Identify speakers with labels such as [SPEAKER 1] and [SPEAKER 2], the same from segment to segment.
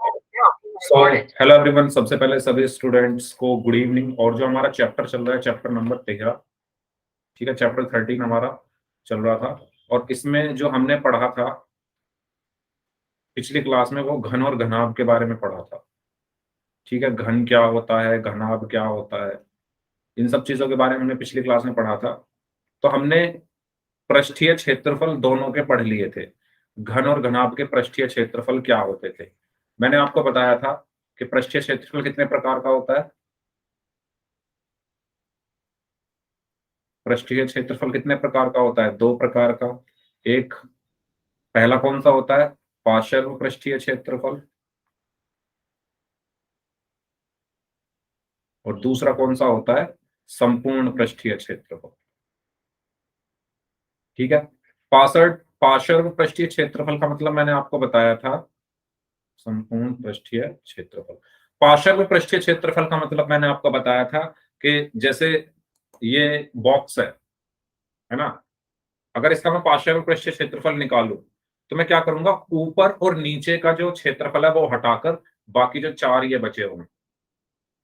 [SPEAKER 1] So hello everyone, सबसे पहले सभी स्टूडेंट्स को गुड इवनिंग। और जो हमारा चैप्टर चल रहा है, चैप्टर नंबर 13, ठीक है, चैप्टर 13 हमारा चल रहा था। और इसमें जो हमने पढ़ा था पिछली क्लास में, वो घन और घनाभ के बारे में पढ़ा था। ठीक है, घन क्या होता है, घनाभ क्या होता है, इन सब चीजों के बारे में हमने पिछली क्लास में पढ़ा था। तो हमने पृष्ठीय क्षेत्रफल दोनों के पढ़ लिए थे। घन और घनाभ के पृष्ठीय क्षेत्रफल क्या होते थे। मैंने आपको बताया था कि पृष्ठीय क्षेत्रफल कितने प्रकार का होता है। पृष्ठीय क्षेत्रफल कितने प्रकार का होता है? दो प्रकार का। एक, पहला कौन सा होता है? पार्श्व पृष्ठीय क्षेत्रफल। और दूसरा कौन सा होता है? संपूर्ण पृष्ठीय क्षेत्रफल। ठीक है। पार्श्व पार्श्व पृष्ठीय क्षेत्रफल का मतलब मैंने आपको बताया था संपूर्ण पृष्ठीय क्षेत्रफल। पार्श्व पृष्ठीय क्षेत्रफल का मतलब मैंने आपको बताया था कि जैसे ये बॉक्स है ना। अगर इसका मैं पार्श्व पृष्ठीय क्षेत्रफल निकालूं तो मैं क्या करूंगा? ऊपर और नीचे का जो क्षेत्रफल है वो हटाकर बाकी जो चार ये बचे होंगे,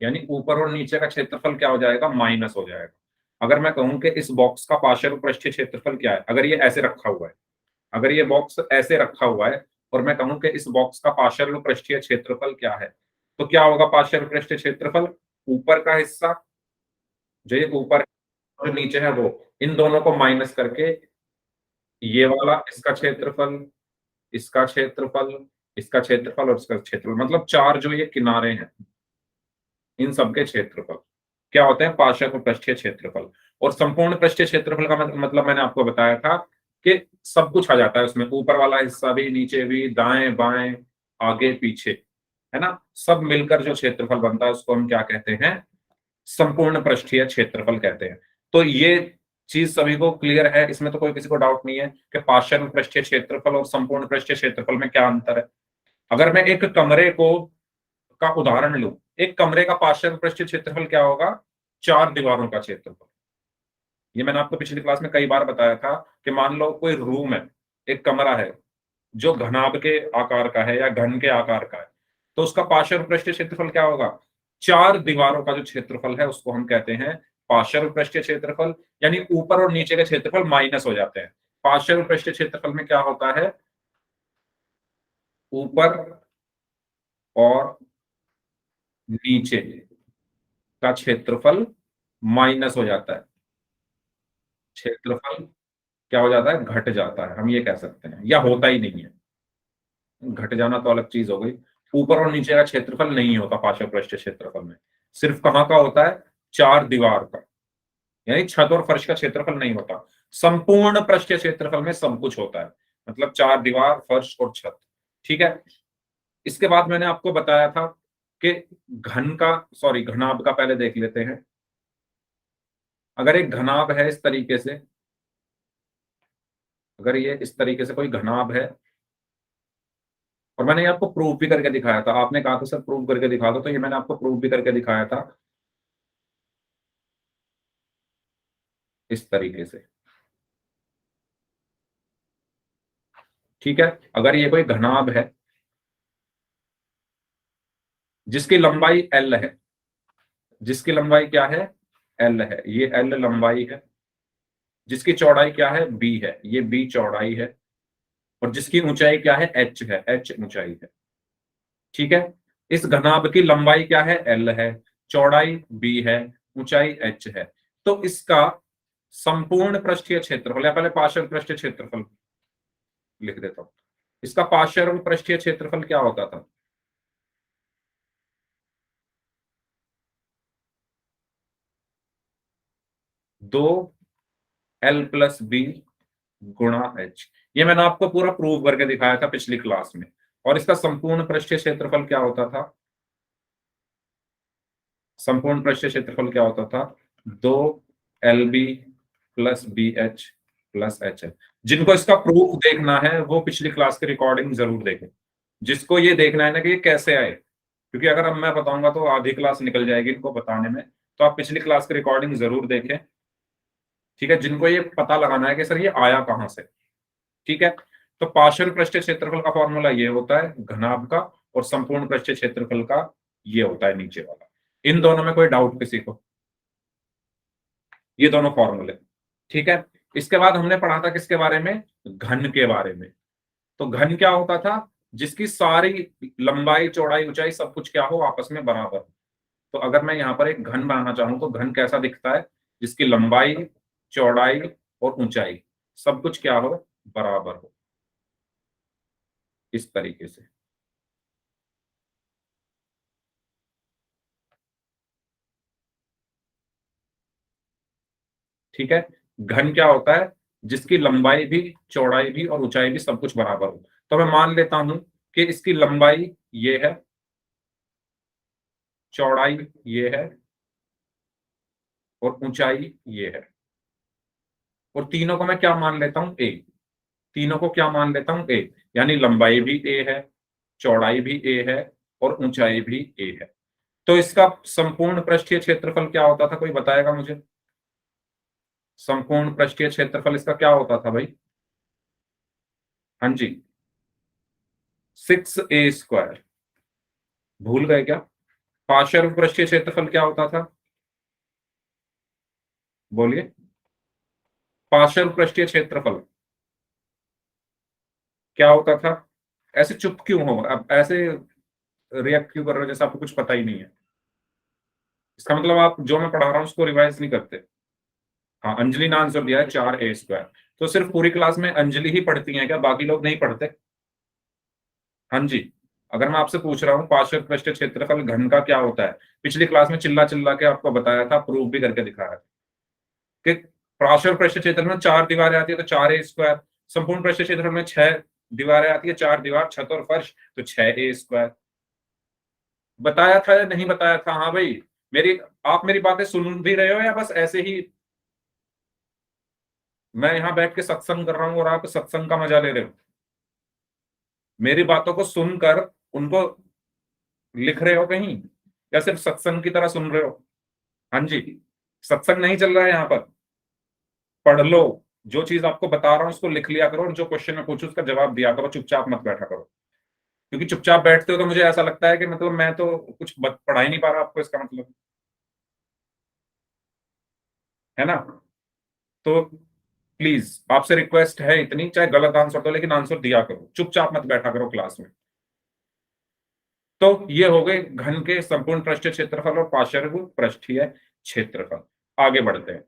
[SPEAKER 1] यानी ऊपर और नीचे का क्षेत्रफल क्या हो जाएगा? माइनस हो जाएगा। अगर मैं कहूं कि इस बॉक्स का पार्श्व पृष्ठीय क्षेत्रफल क्या है, अगर ये ऐसे रखा हुआ है, अगर ये बॉक्स ऐसे रखा हुआ है और मैं कहूं कि इस बॉक्स का पार्श्व पृष्ठीय क्षेत्रफल क्या है, तो क्या होगा? पार्श्व पृष्ठीय क्षेत्रफल ऊपर का हिस्सा, जो ये ऊपर जो नीचे है वो, इन दोनों को माइनस करके ये वाला इसका क्षेत्रफल, इसका क्षेत्रफल, इसका क्षेत्रफल और इसका क्षेत्रफल, मतलब चार जो ये किनारे हैं इन सबके क्षेत्रफल क्या होते हैं? पार्श्व पृष्ठीय क्षेत्रफल। और संपूर्ण पृष्ठीय क्षेत्रफल का मतलब मैंने आपको बताया था कि सब कुछ आ जाता है उसमें, ऊपर वाला हिस्सा भी, नीचे भी, दाएं बाएं, आगे पीछे, है ना। सब मिलकर जो क्षेत्रफल बनता है उसको हम क्या कहते हैं? संपूर्ण पृष्ठीय क्षेत्रफल कहते हैं। तो ये चीज सभी को क्लियर है, इसमें तो कोई किसी को डाउट नहीं है कि पार्श्व पृष्ठीय क्षेत्रफल और संपूर्ण पृष्ठीय क्षेत्रफल में क्या अंतर है। अगर मैं एक कमरे को का उदाहरण लूं, एक कमरे का पार्श्व पृष्ठीय क्षेत्रफल क्या होगा? चार दीवारों का क्षेत्रफल। ये मैंने आपको पिछली क्लास में कई बार बताया था कि मान लो कोई रूम है, एक कमरा है जो घनाभ के आकार का है या घन के आकार का है, तो उसका पार्श्व पृष्ठीय क्षेत्रफल क्या होगा? चार दीवारों का जो क्षेत्रफल है उसको हम कहते हैं पार्श्व पृष्ठीय क्षेत्रफल। यानी ऊपर और नीचे के क्षेत्रफल माइनस हो जाते हैं। पार्श्व पृष्ठीय क्षेत्रफल में क्या होता है? ऊपर और नीचे का क्षेत्रफल माइनस हो जाता है, क्षेत्रफल क्या हो जाता है? घट जाता है, हम ये कह सकते हैं, या होता ही नहीं है। घट जाना तो अलग चीज हो गई। ऊपर और नीचे का क्षेत्रफल नहीं होता पार्श्व पृष्ठीय क्षेत्रफल में। सिर्फ कहाँ का होता है? चार दीवार का, यानी छत और फर्श का क्षेत्रफल नहीं होता। संपूर्ण पृष्ठीय क्षेत्रफल में सब कुछ होता है, मतलब चार दीवार, फर्श और छत। ठीक है। इसके बाद मैंने आपको बताया था कि घन का, सॉरी, घनाभ का पहले देख लेते हैं। अगर एक घनाभ है इस तरीके से, अगर ये इस तरीके से कोई घनाभ है, और मैंने ये आपको प्रूव भी करके दिखाया था, आपने कहा था सर प्रूव करके दिखा दो, तो ये मैंने आपको प्रूव भी करके दिखाया था इस तरीके से। ठीक है। अगर ये कोई घनाभ है जिसकी लंबाई एल है, जिसकी लंबाई क्या है? एल है, ये एल लंबाई है। जिसकी चौड़ाई क्या है? बी है, ये बी चौड़ाई है। और जिसकी ऊंचाई क्या है? एच है, एच ऊंचाई है। ठीक है। इस घनाभ की लंबाई क्या है? एल है, चौड़ाई बी है, ऊंचाई एच है। तो इसका संपूर्ण पृष्ठीय क्षेत्रफल, या पहले पार्श्व पृष्ठीय क्षेत्रफल लिख देता हूं। इसका पार्श्व पृष्ठीय क्षेत्रफल क्या होता था? दो एल प्लस बी गुणा एच। ये मैंने आपको पूरा प्रूव करके दिखाया था पिछली क्लास में। और इसका संपूर्ण पृष्ठीय क्षेत्रफल क्या होता था? संपूर्ण पृष्ठीय क्षेत्रफल क्या होता था? दो L B plus B H plus H L. जिनको इसका प्रूफ देखना है वो पिछली क्लास की रिकॉर्डिंग जरूर देखें। जिसको ये देखना है ना कि ये कैसे आए, क्योंकि अगर अब मैं बताऊंगा तो आधी क्लास निकल जाएगी इनको बताने में। तो आप पिछली क्लास की रिकॉर्डिंग जरूर देखें। ठीक है, जिनको ये पता लगाना है कि सर ये आया कहां से। ठीक है। तो पार्शियल पृष्ठीय क्षेत्रफल का फॉर्मूला ये होता है घनाभ का। और संपूर्ण पृष्ठीय क्षेत्रफल का ये होता है नीचे वाला। इन दोनों में कोई डाउट किसी को? ये दोनों फॉर्मूले, ठीक है। इसके बाद हमने पढ़ा था किसके बारे में? घन के बारे में। तो घन क्या होता था? जिसकी सारी लंबाई चौड़ाई ऊंचाई सब कुछ क्या हो, आपस में बराबर। तो अगर मैं यहां पर एक घन बनाना चाहूं तो घन कैसा दिखता है? जिसकी लंबाई चौड़ाई और ऊंचाई सब कुछ क्या हो, बराबर हो, इस तरीके से। ठीक है। घन क्या होता है? जिसकी लंबाई भी चौड़ाई भी और ऊंचाई भी सब कुछ बराबर हो। तो मैं मान लेता हूं कि इसकी लंबाई ये है, चौड़ाई ये है और ऊंचाई ये है, और तीनों को मैं क्या मान लेता हूं? ए। तीनों को क्या मान लेता हूं? ए। यानी लंबाई भी ए है, चौड़ाई भी ए है और ऊंचाई भी ए है। तो इसका संपूर्ण पृष्ठीय क्षेत्रफल क्या होता था? कोई बताएगा मुझे? संपूर्ण पृष्ठीय क्षेत्रफल इसका क्या होता था भाई? हाँ जी, 6a²। भूल गए क्या? पार्श्व पृष्ठीय क्षेत्रफल क्या होता था? बोलिए। पार्श्व पृष्ठीय क्षेत्रफल क्या होता था? ऐसे चुप क्यों हो? अब ऐसे रिएक्ट क्यों कर रहे हो जैसे आपको कुछ पता ही नहीं है? इसका मतलब आप जो मैं पढ़ा रहा हूं उसको रिवाइज नहीं करते। हाँ, अंजलि ने आंसर दिया है 4a²। तो सिर्फ पूरी क्लास में अंजलि ही पढ़ती है क्या? बाकी लोग नहीं पढ़ते? हाँ जी। अगर मैं आपसे पूछ रहा हूँ पार्श्व पृष्ठीय क्षेत्रफल घन का क्या होता है, पिछली क्लास में चिल्ला चिल्ला के आपको बताया था, प्रूव भी करके दिखाया था कि पार्श्व पृष्ठीय क्षेत्रफल में 4 दीवारें आती है तो 4a²। संपूर्ण पृष्ठीय क्षेत्रफल में 6 दीवारें आती है, 4 दीवार छत और फर्श, तो 6a²। बताया था या नहीं बताया था? हाँ भाई। मेरी आप मेरी बातें सुन भी रहे हो या बस ऐसे ही मैं यहाँ बैठ के सत्संग कर रहा हूँ और आप सत्संग का मजा ले रहे हो? मेरी बातों को सुनकर उनको लिख रहे हो कहीं, या सिर्फ सत्संग की तरह सुन रहे हो? हाँ जी। सत्संग नहीं चल रहा है यहाँ पर। पढ़ लो। जो चीज आपको बता रहा हूँ उसको लिख लिया करो और जो क्वेश्चन मैं पूछूं उसका जवाब दिया करो, चुपचाप मत बैठा करो। क्योंकि चुपचाप बैठते हो तो मुझे ऐसा लगता है कि मतलब मैं तो कुछ पढ़ा ही नहीं पा रहा आपको, इसका मतलब, है ना? तो प्लीज आपसे रिक्वेस्ट है इतनी, चाहे गलत आंसर दो लेकिन आंसर दिया करो, चुपचाप मत बैठा करो क्लास में। तो ये हो गए घन के संपूर्ण पृष्ठीय क्षेत्रफल और पार्श्व पृष्ठीय क्षेत्रफल। आगे बढ़ते हैं।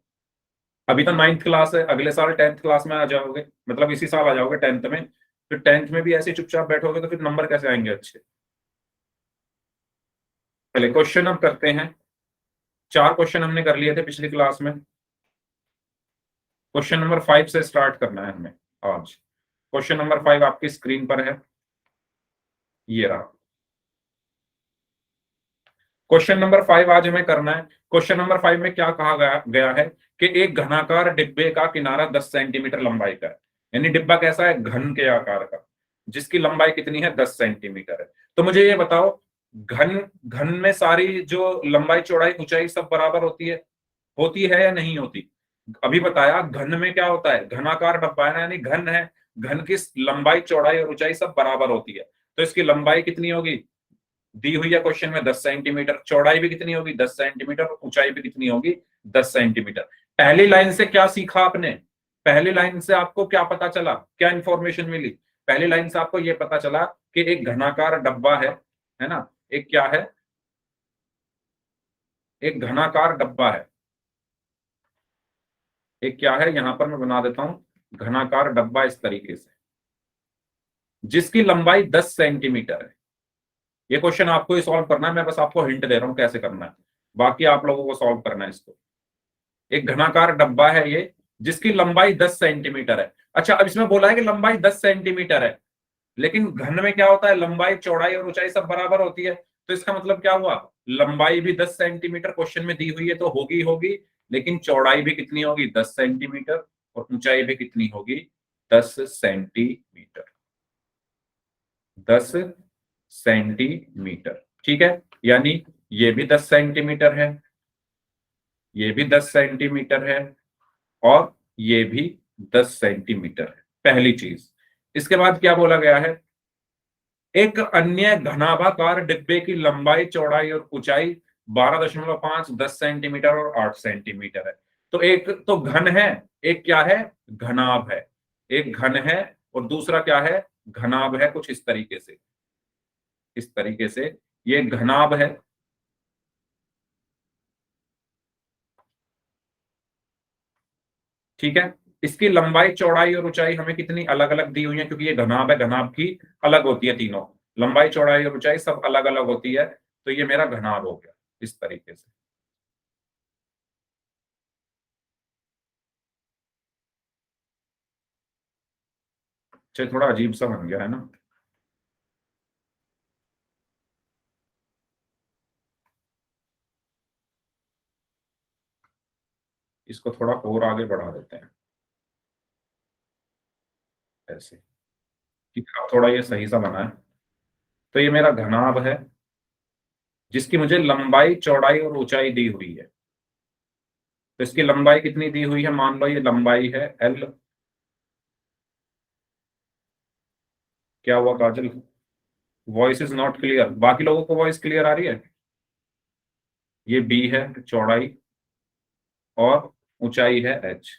[SPEAKER 1] अभी तो 9th क्लास है, अगले साल 10th क्लास में आ जाओगे, मतलब इसी साल आ जाओगे 10th में। फिर 10th में भी ऐसे ही चुपचाप बैठोगे तो फिर नंबर कैसे आएंगे अच्छे? पहले क्वेश्चन अब करते हैं। 4 क्वेश्चन हमने कर लिए थे पिछली क्लास में। क्वेश्चन नंबर 5 से स्टार्ट करना है हमें आज। क्वेश्चन नंबर 5 आपकी स्क्रीन पर है, ये रहा। क्वेश्चन नंबर 5 आज हमें करना है। क्वेश्चन नंबर 5 में क्या कहा गया है कि एक घनाकार डिब्बे का किनारा 10 सेंटीमीटर लंबाई का है। यानी डिब्बा कैसा है? घन के आकार का, जिसकी लंबाई कितनी है? 10 सेंटीमीटर है। तो मुझे ये बताओ, घन घन में सारी जो लंबाई चौड़ाई ऊंचाई सब बराबर होती है या नहीं होती? अभी बताया घन में क्या होता है, घनाकार डब्बा है ना, यानी घन है। घन की लंबाई चौड़ाई और ऊंचाई सब बराबर होती है। तो इसकी लंबाई कितनी होगी? दी हुई है क्वेश्चन में 10 सेंटीमीटर। चौड़ाई भी कितनी होगी? 10 सेंटीमीटर। और ऊंचाई भी कितनी होगी? 10 सेंटीमीटर। पहली लाइन से क्या सीखा आपने? पहली लाइन से आपको क्या पता चला, क्या इंफॉर्मेशन मिली? पहली लाइन से आपको यह पता चला कि एक घनाकार डब्बा है ना? एक क्या है? एक घनाकार डब्बा है। एक क्या है? यहां पर मैं बना देता हूं, घनाकार डब्बा इस तरीके से, जिसकी लंबाई 10 सेंटीमीटर है। ये क्वेश्चन आपको ही सॉल्व करना है, मैं बस आपको हिंट दे रहा हूं कैसे करना है, बाकी आप लोगों को सॉल्व करना है इसको। एक घनाकार डब्बा है ये, जिसकी लंबाई 10 सेंटीमीटर है। अच्छा, अब इसमें बोला है कि लंबाई 10 सेंटीमीटर है, लेकिन घन में क्या होता है? लंबाई चौड़ाई और ऊंचाई सब बराबर होती है। तो इसका मतलब क्या हुआ? लंबाई भी 10 सेंटीमीटर क्वेश्चन में दी हुई है तो होगी होगी, लेकिन चौड़ाई भी कितनी होगी? 10 सेंटीमीटर। और ऊंचाई भी कितनी होगी? 10 सेंटीमीटर। 10 सेंटीमीटर, ठीक है। यानी ये भी 10 सेंटीमीटर है, ये भी 10 सेंटीमीटर है, और ये भी 10 सेंटीमीटर है। पहली चीज। इसके बाद क्या बोला गया है एक अन्य घनाभाकार डिब्बे की लंबाई, चौड़ाई और ऊंचाई 12.5, 10 सेंटीमीटर और 8 सेंटीमीटर है। तो एक तो घन है, एक क्या है, घनाभ है। एक घन है और दूसरा क्या है, घनाभ है। कुछ इस तरीके से, इस तरीके से ये घनाभ है। ठीक है, इसकी लंबाई, चौड़ाई और ऊंचाई हमें कितनी अलग अलग दी हुई है, क्योंकि ये घनाभ है, घनाभ की अलग होती है तीनों। लंबाई, चौड़ाई और ऊंचाई सब अलग अलग होती है। तो ये मेरा घनाभ हो गया इस तरीके से। चलिए, थोड़ा अजीब सा बन गया है ना। इसको थोड़ा और आगे बढ़ा देते हैं ऐसे, ठीक है, अब थोड़ा ये सही सा बना है। तो ये मेरा घनाभ है, जिसकी मुझे लंबाई, चौड़ाई और ऊंचाई दी हुई है। तो इसकी लंबाई कितनी दी हुई है, मान लो ये लंबाई है एल। क्या हुआ काजल, वॉइस इज नॉट क्लियर? बाकी लोगों को वॉइस क्लियर आ रही है? ये बी है चौड़ाई, और ऊंचाई है एच।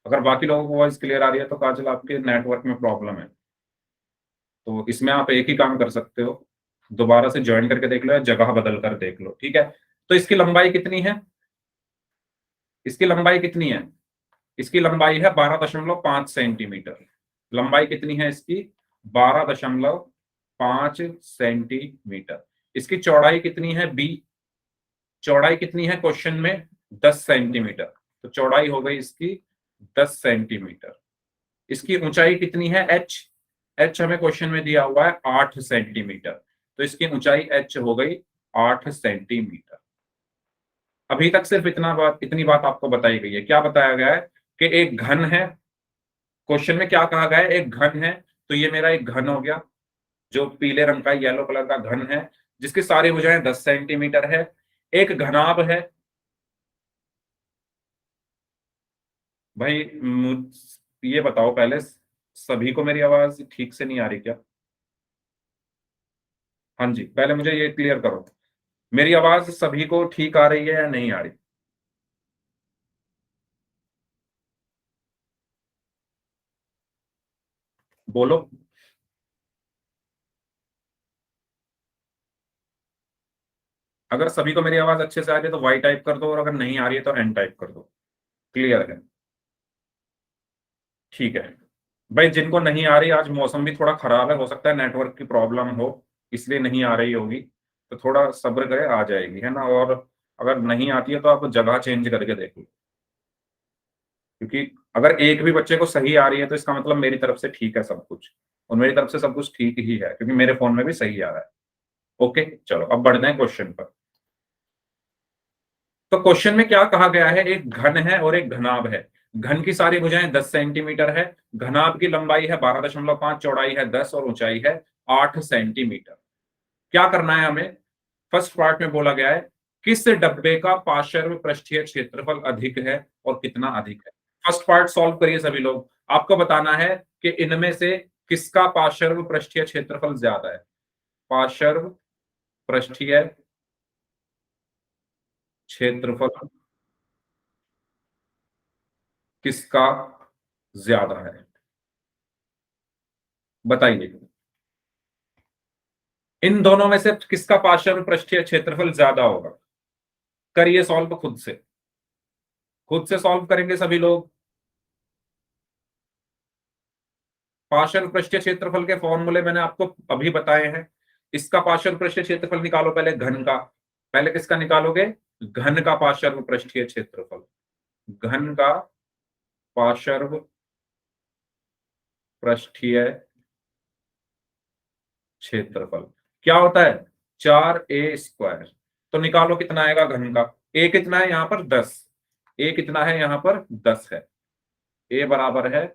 [SPEAKER 1] अगर बाकी लोगों को वॉइस क्लियर आ रही है तो काजल आपके नेटवर्क में प्रॉब्लम है। तो इसमें आप एक ही काम कर सकते हो, दोबारा से ज्वाइन करके देख लो या जगह बदल कर देख लो, ठीक है। तो इसकी लंबाई कितनी है, इसकी लंबाई कितनी है, इसकी लंबाई है 12.5 सेंटीमीटर। लंबाई कितनी है इसकी, 12.5 सेंटीमीटर। इसकी चौड़ाई कितनी है बी, चौड़ाई कितनी है क्वेश्चन में, 10 सेंटीमीटर। तो चौड़ाई हो गई इसकी 10 सेंटीमीटर। इसकी ऊंचाई कितनी है एच, एच हमें क्वेश्चन में दिया हुआ है 8 सेंटीमीटर। तो इसकी ऊंचाई एच हो गई 8 सेंटीमीटर। अभी तक सिर्फ इतनी बात आपको बताई गई है। क्या बताया गया है कि एक घन है, क्वेश्चन में क्या कहा गया है, एक घन है। तो ये मेरा एक घन हो गया, जो पीले रंग का येलो कलर का घन है, जिसकी सारी भुजाएं 10 सेंटीमीटर है। एक घनाभ है। भाई ये बताओ पहले, सभी को मेरी आवाज ठीक से नहीं आ रही क्या? हाँ जी, पहले मुझे ये क्लियर करो, मेरी आवाज सभी को ठीक आ रही है या नहीं आ रही? बोलो। अगर सभी को मेरी आवाज अच्छे से आ रही है तो वाई टाइप कर दो, और अगर नहीं आ रही है तो एन टाइप कर दो। क्लियर है? ठीक है। भाई जिनको नहीं आ रही, आज मौसम भी थोड़ा खराब है, हो सकता है नेटवर्क की प्रॉब्लम हो, इसलिए नहीं आ रही होगी। तो थोड़ा सब्र करें, आ जाएगी, है ना। और अगर नहीं आती है तो आप जगह चेंज करके देख लो, क्योंकि अगर एक भी बच्चे को सही आ रही है तो इसका मतलब मेरी तरफ से ठीक है सब कुछ। और मेरी तरफ से सब कुछ ठीक ही है, क्योंकि मेरे फोन में भी सही आ रहा है। ओके, चलो अब बढ़ते हैं क्वेश्चन पर। तो क्वेश्चन में क्या कहा गया है, एक घन है और एक घनाभ है। घन की सारी भुजाएं 10 सेंटीमीटर है, घनाभ की लंबाई है 12.5, चौड़ाई है 10 और ऊंचाई है 8 सेंटीमीटर। क्या करना है हमें, फर्स्ट पार्ट में बोला गया है किस डब्बे का पार्श्व पृष्ठीय क्षेत्रफल अधिक है और कितना अधिक है। फर्स्ट पार्ट सॉल्व करिए सभी लोग। आपको बताना है कि इनमें से किसका पार्श्व पृष्ठीय क्षेत्रफल ज्यादा है। पार्श्व पृष्ठीय क्षेत्रफल किसका ज्यादा है, बताइए। इन दोनों में से किसका पार्श्व पृष्ठीय क्षेत्रफल ज्यादा होगा? करिए सॉल्व खुद से, खुद से सॉल्व करेंगे सभी लोग। पार्श्व पृष्ठीय क्षेत्रफल के फॉर्मूले मैंने आपको अभी बताए हैं। इसका पार्श्व पृष्ठीय क्षेत्रफल निकालो पहले, घन का। पहले किसका निकालोगे, घन का पार्श्व पृष्ठीय क्षेत्रफल। घन का पार्श्व पृष्ठीय क्षेत्रफल क्या होता है, 4a²। तो निकालो कितना आएगा घन का। ए कितना है यहाँ पर, 10। ए कितना है यहाँ पर, 10 है। ए बराबर है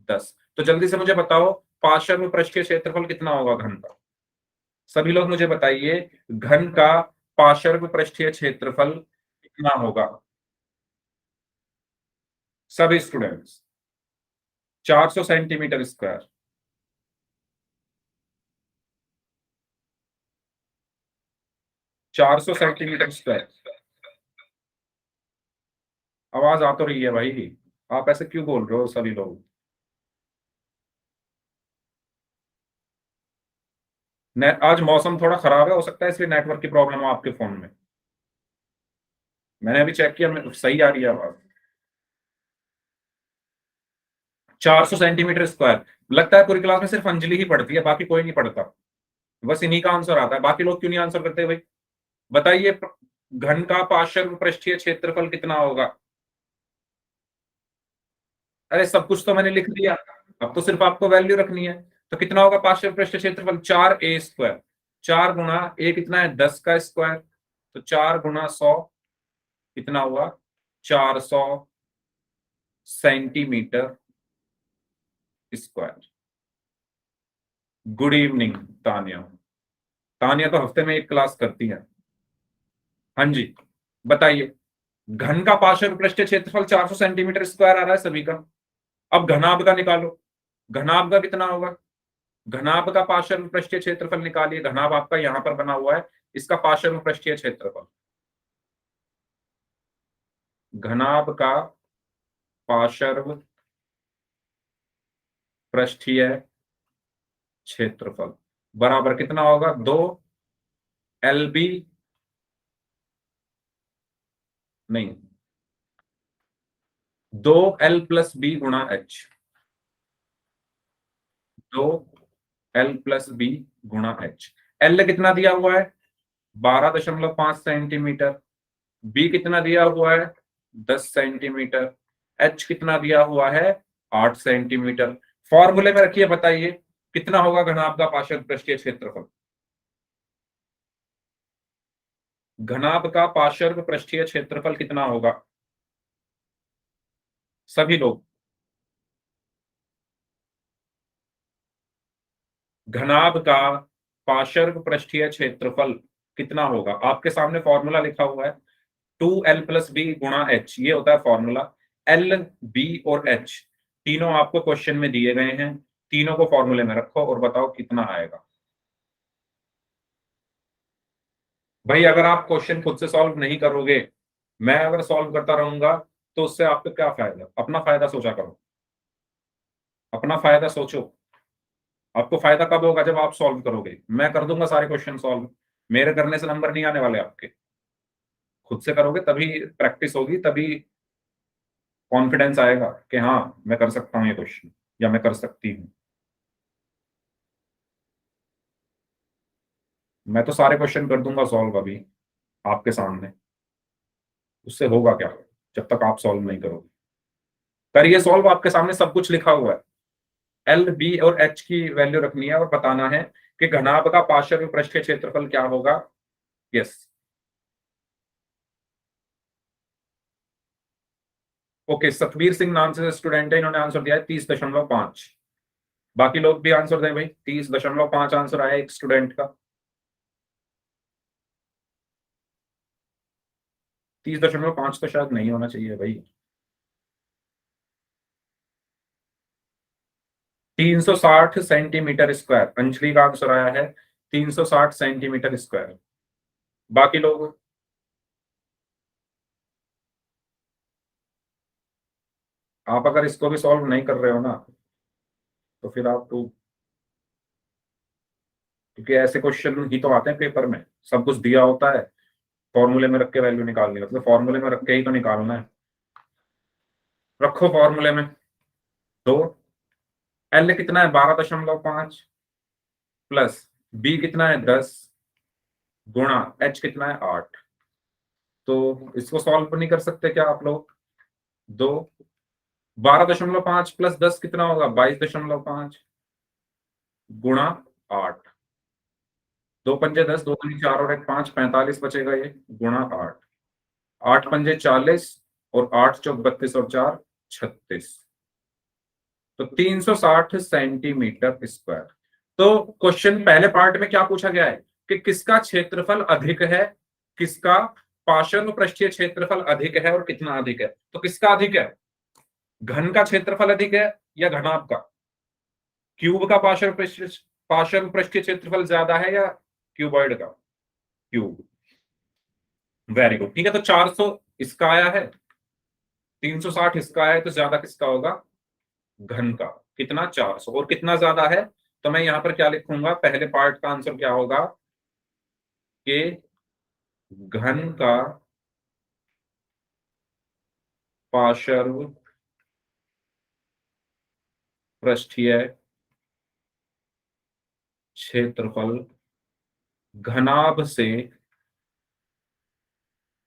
[SPEAKER 1] 10। तो जल्दी से मुझे बताओ पार्श्व पृष्ठीय क्षेत्रफल कितना होगा घन का। सभी लोग मुझे बताइए, घन का पार्श्व पृष्ठीय क्षेत्रफल कितना होगा। सभी students, 400 centimetre square. 400 centimetre square. आवाज आ तो रही है भाई, आप ऐसे क्यों बोल रहे हो सभी लोग? आज मौसम थोड़ा खराब है, हो सकता है इसलिए नेटवर्क की प्रॉब्लम हो आपके फोन में। मैंने अभी चेक किया, सही आ रही है आवाज। 400 सेंटीमीटर स्क्वायर। लगता है पूरी क्लास में सिर्फ अंजलि ही पढ़ती है, बाकी कोई नहीं पढ़ता। बस इन्हीं का आंसर आता है, बाकी लोग क्यों नहीं आंसर करते भाई? बताइए, घन का पार्श्व पृष्ठीय क्षेत्रफल कितना होगा? अरे सब कुछ तो मैंने लिख दिया, अब तो सिर्फ आपको वैल्यू रखनी है। तो कितना होगा पार्श्व पृष्ठ क्षेत्रफल? 4a²। 4 गुणा कितना है? 10 का स्क्वायर। तो 4 गुणा 100 कितना हुआ? 400 centimetre square. Good evening Tania. Tania तो हफ्ते में एक क्लास करती है। हाँ जी, बताइए। घन का पार्श्व पृष्ठीय क्षेत्रफल 400 सेंटीमीटर स्क्वायर आ रहा है सभी का। अब घनाभ का निकालो। घनाभ का कितना होगा? घनाभ का पार्श्व पृष्ठीय क्षेत्रफल निकालिए। घनाभ आपका यहां पर बना हुआ है, इसका पार्श्व पृष्ठीय क्षेत्रफल। घनाभ का पार्श्व पृष्ठीय क्षेत्रफल बराबर कितना होगा? 2 LB, नहीं, 2L+B गुणा H। 2L+B गुणा H। L कितना दिया हुआ है? 12.5 सेंटीमीटर। बी कितना दिया हुआ है? 10 सेंटीमीटर। एच कितना दिया हुआ है? 8 सेंटीमीटर। फॉर्मूले में रखिए, बताइए कितना होगा घनाभ का पार्श्व पृष्ठीय क्षेत्रफल? घनाभ का पार्श्व पृष्ठीय क्षेत्रफल कितना होगा सभी लोग? घनाभ का पार्श्व पृष्ठीय क्षेत्रफल कितना होगा? आपके सामने फॉर्मूला लिखा हुआ है, 2L+B गुणा H, ये होता है फॉर्मूला। L, B और H तीनों आपको क्वेश्चन में दिए गए हैं। तीनों को फॉर्मूले में रखो और बताओ कितना आएगा। भाई अगर आप क्वेश्चन खुद से सॉल्व नहीं करोगे, मैं अगर सॉल्व करता रहूंगा, तो उससे आपको क्या फायदा? अपना फायदा सोचा करो, अपना फायदा सोचो। आपको फायदा कब होगा? जब आप सॉल्व करोगे। मैं कर दूंगा सारे क्वेश्चन सॉल्व, मेरे करने से नंबर नहीं आने वाले आपके। खुद से करोगे तभी प्रैक्टिस होगी, तभी कॉन्फिडेंस आएगा कि हाँ मैं कर सकता हूँ ये क्वेश्चन, या मैं कर सकती हूँ। मैं तो सारे क्वेश्चन कर दूंगा सॉल्व अभी आपके सामने। उससे होगा क्या जब तक आप सॉल्व नहीं करोगे? करिए सॉल्व, आपके सामने सब कुछ लिखा हुआ है। एल, बी और एच की वैल्यू रखनी है और बताना है कि घनाभ का पार्श्व पृष्ठीय क्षेत्रफल क्या होगा। यस। ओके, सतवीर सिंह नाम से स्टूडेंट है, इन्होंने आंसर दिया है 30.5। बाकी लोग भी आंसर दें भाई। 30.5 आंसर आया एक स्टूडेंट का। 30.5 तो शायद नहीं होना चाहिए भाई। 360 सेंटीमीटर स्क्वायर अंजलि का आंसर आया है। 360 सेंटीमीटर स्क्वायर। बाकी लोग? आप अगर इसको भी सॉल्व नहीं कर रहे हो ना, तो फिर आप तो, क्योंकि ऐसे क्वेश्चन ही तो आते हैं पेपर में, सब कुछ दिया होता है, फॉर्मूले में रख के वैल्यू निकालनी है, मतलब फॉर्मूले में रख के ही तो निकालना है। रखो फॉर्मूले में। तो एल कितना है? 12.5 प्लस बी कितना है? 10 गुणा एच कितना है? 8। तो इसको सॉल्व नहीं कर सकते क्या आप लोग? दो 12.5 प्लस 10 कितना होगा? 22.5 गुणा 8। 2 पंजे 10, 2 दूनी 4 और 1 5, 45 बचेगा ये, गुणा 8। 8 पंजे 40 और 8 चौक 32 और 4 36। तो 360 सेंटीमीटर स्क्वायर। तो क्वेश्चन पहले पार्ट में क्या पूछा गया है कि किसका क्षेत्रफल अधिक है, किसका पार्श्व पृष्ठीय क्षेत्रफल अधिक है और कितना अधिक है? तो किसका अधिक है? घन का क्षेत्रफल अधिक है या घनाभ का? क्यूब का पार्श्व पृष्ठीय क्षेत्रफल ज्यादा है या क्यूबॉइड का? क्यूब। वेरी गुड, ठीक है। तो 400 इसका आया है, 360 इसका आया है, तो ज्यादा किसका होगा? घन का। कितना? 400। और कितना ज्यादा है? तो मैं यहां पर क्या लिखूंगा? पहले पार्ट का आंसर क्या होगा कि घन का पार्श्व पृष्ठीय क्षेत्रफल घनाभ से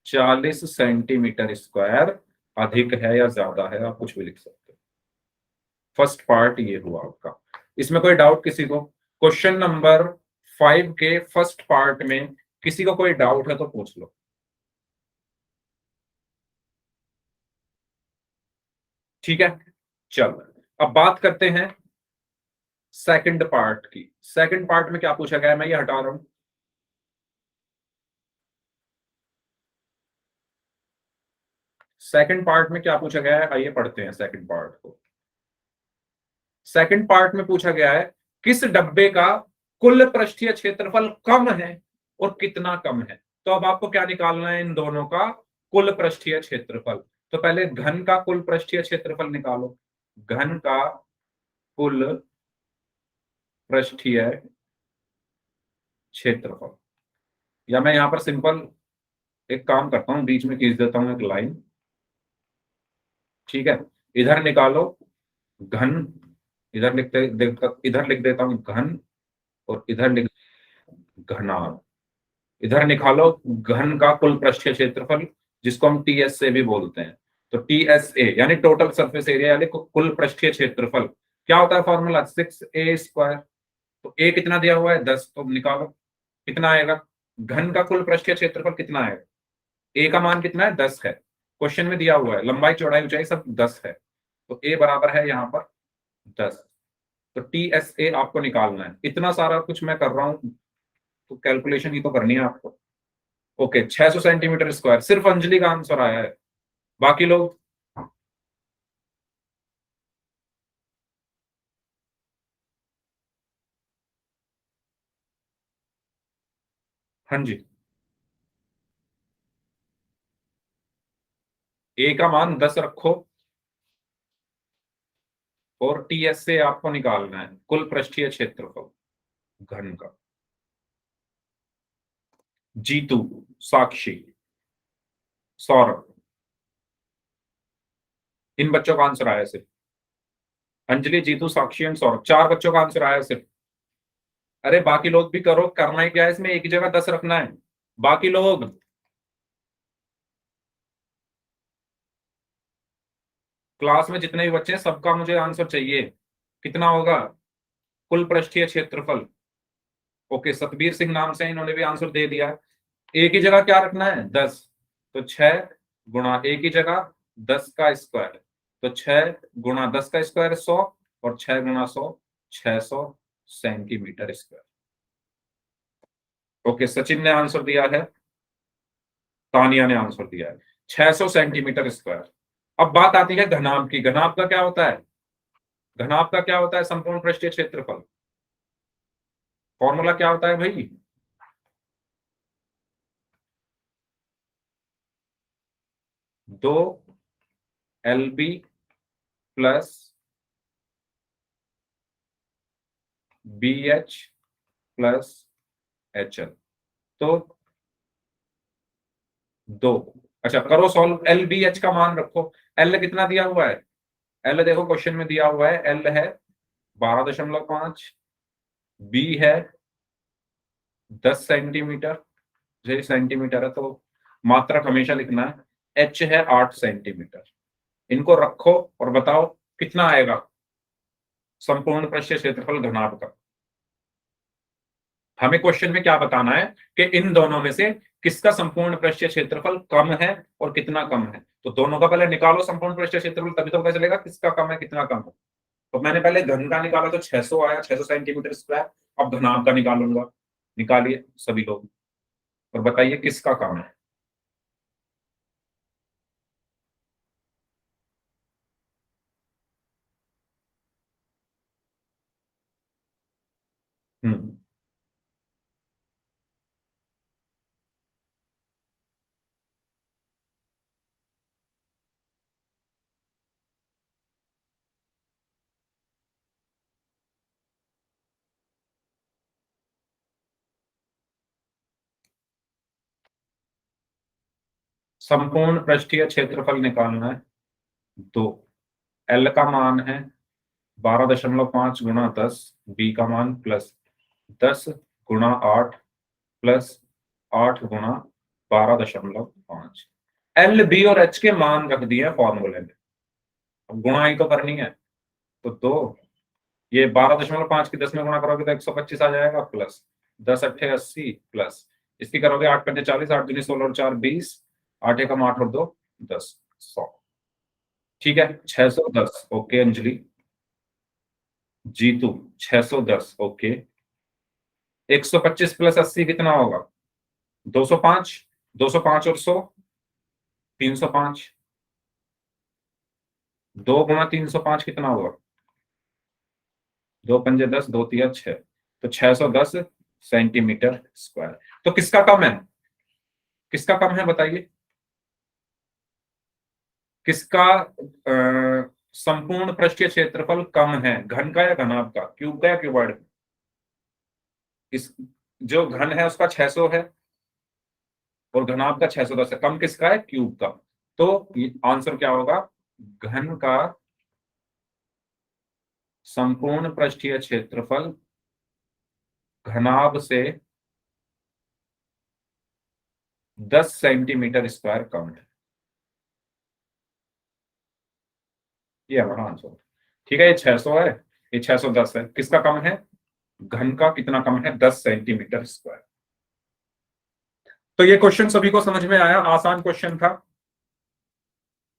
[SPEAKER 1] 40 सेंटीमीटर स्क्वायर अधिक है या ज्यादा है, आप कुछ भी लिख सकते हो। फर्स्ट पार्ट ये हुआ आपका। इसमें कोई डाउट किसी को? क्वेश्चन नंबर 5 के फर्स्ट पार्ट में किसी को कोई डाउट है तो पूछ लो। ठीक है, चलो अब बात करते हैं सेकंड पार्ट की। सेकंड पार्ट में क्या पूछा गया है, मैं ये हटा रहा हूं। सेकंड पार्ट में क्या पूछा गया है, आइए पढ़ते हैं सेकंड पार्ट को। सेकंड पार्ट में पूछा गया है किस डब्बे का कुल पृष्ठीय क्षेत्रफल कम है और कितना कम है। तो अब आपको क्या निकालना है? इन दोनों का कुल पृष्ठीय क्षेत्रफल। तो पहले घन का कुल पृष्ठीय क्षेत्रफल निकालो। घन का कुल पृष्ठीय क्षेत्रफल, या मैं यहां पर सिंपल एक काम करता हूं, बीच में खींच देता हूं एक लाइन। ठीक है, इधर निकालो घन, इधर लिख देता हूं घन, और इधर लिख घनाभ। इधर निकालो घन का कुल पृष्ठीय क्षेत्रफल, जिसको हम टीएस से भी बोलते हैं। तो टीएसए यानी टोटल सरफेस एरिया, यानी कुल पृष्ठीय क्षेत्रफल क्या होता है? Formula 6a²। तो ए कितना दिया हुआ है? 10। तो निकालो कितना आएगा। घन का कुल पृष्ठीय क्षेत्रफल कितना आएगा? ए का मान कितना है? 10 है। क्वेश्चन में दिया हुआ है लंबाई चौड़ाई ऊंचाई सब 10 है, तो ए बराबर है यहाँ पर 10। तो टीएसए आपको निकालना है। इतना सारा कुछ मैं कर रहा हूँ तो कैलकुलेशन ही तो करनी है आपको। ओके, 600 सेंटीमीटर स्क्वायर सिर्फ अंजलि का आंसर आया है। बाकी लोग? हाँ जी, ए का मान 10 रखो, और टीएस से आपको निकालना है कुल पृष्ठीय क्षेत्रफल घन का। जीतू, साक्षी, सौरभ, इन बच्चों का आंसर आया सिर्फ। अंजलि, जीतू, साक्षी एंड सौरभ, 4 बच्चों का आंसर आया सिर्फ। अरे बाकी लोग भी करो, करना ही क्या है इसमें, एक ही जगह 10 रखना है। बाकी लोग? क्लास में जितने भी बच्चे हैं सबका मुझे आंसर चाहिए। कितना होगा कुल पृष्ठीय क्षेत्रफल? ओके, सतबीर सिंह नाम से इन्होंने भी आंसर दे दिया है। एक ही जगह क्या रखना है? 10। तो 6 गुणा एक ही जगह 10 का स्क्वायर, तो 6 गुणा 10 का स्क्वायर 100, और 6 गुणा 100 600 सेंटीमीटर स्क्वायर। ओके, सचिन ने आंसर दिया है, तानिया ने आंसर दिया है 600 सेंटीमीटर स्क्वायर। अब बात आती है घनाभ की। घनाभ का क्या होता है? घनाभ का क्या होता है? संपूर्ण पृष्ठीय क्षेत्रफल। फॉर्मूला क्या होता है भाई? 2 LB plus BH plus HL। तो 2, अच्छा करो सॉल्व। LBH का मान रखो। एल कितना दिया हुआ है? एल देखो क्वेश्चन में दिया हुआ है, एल है 12.5, बी है 10 सेंटीमीटर, ये सेंटीमीटर है तो मात्रक हमेशा लिखना है। एच है 8 सेंटीमीटर। इनको रखो और बताओ कितना आएगा संपूर्ण पृष्ठीय क्षेत्रफल घनाभ का। हमें क्वेश्चन में क्या बताना है कि इन दोनों में से किसका संपूर्ण पृष्ठीय क्षेत्रफल कम है और कितना कम है। तो दोनों का पहले निकालो संपूर्ण पृष्ठीय क्षेत्रफल, तभी तो पता चलेगा किसका कम है कितना कम है। तो मैंने पहले घन का निकाला तो 600 आया, 600 सेंटीमीटर स्क्वायर। अब घनाभ का निकालूंगा। निकालिए सभी लोग और बताइए किसका कम है। हम्म संपूर्ण पृष्ठीय क्षेत्रफल निकालना है। 2, एल का मान है 12.5 गुणा 10, बी का मान प्लस 10 गुणा 8 प्लस 8 गुणा 12.5। एल, बी और एच के मान रख दिए फॉर्मूले में, अब गुणा ही तो करनी है। तो 2, ये 12.5 की 10 में गुणा करोगे तो 125 आ जाएगा, प्लस 10 अट्ठे 80, प्लस इसकी करोगे 8 पंजे 40, 8 दूनी 16 और 4 20, 8 एकम 8 और 2 10, 100। ठीक है, 610। Okay Anjali. Jeetu 610। Okay, 125 plus 80 कितना होगा? 205। 205 और 100 305। 2 गुणा 305 कितना होगा? 2 पंजे 10, 2 तिया 6, तो 610 सेंटीमीटर स्क्वायर। तो किसका कम है? किसका कम है बताइए? किसका संपूर्ण पृष्ठीय क्षेत्रफल कम है, घन का या घनाभ का, क्यूब का या क्यूबॉइड? इस जो घन है उसका 600 है और घनाभ का 610 है, कम किसका है? क्यूब का। तो आंसर क्या होगा? घन का संपूर्ण पृष्ठीय क्षेत्रफल घनाभ से 10 सेंटीमीटर स्क्वायर कम है। ये हमारा आंसर। ठीक है, ये 600 है, ये 610 है, किसका कम है? घन का कितना कम है? 10 सेंटीमीटर स्क्वायर। तो ये क्वेश्चन सभी को समझ में आया, आसान क्वेश्चन था।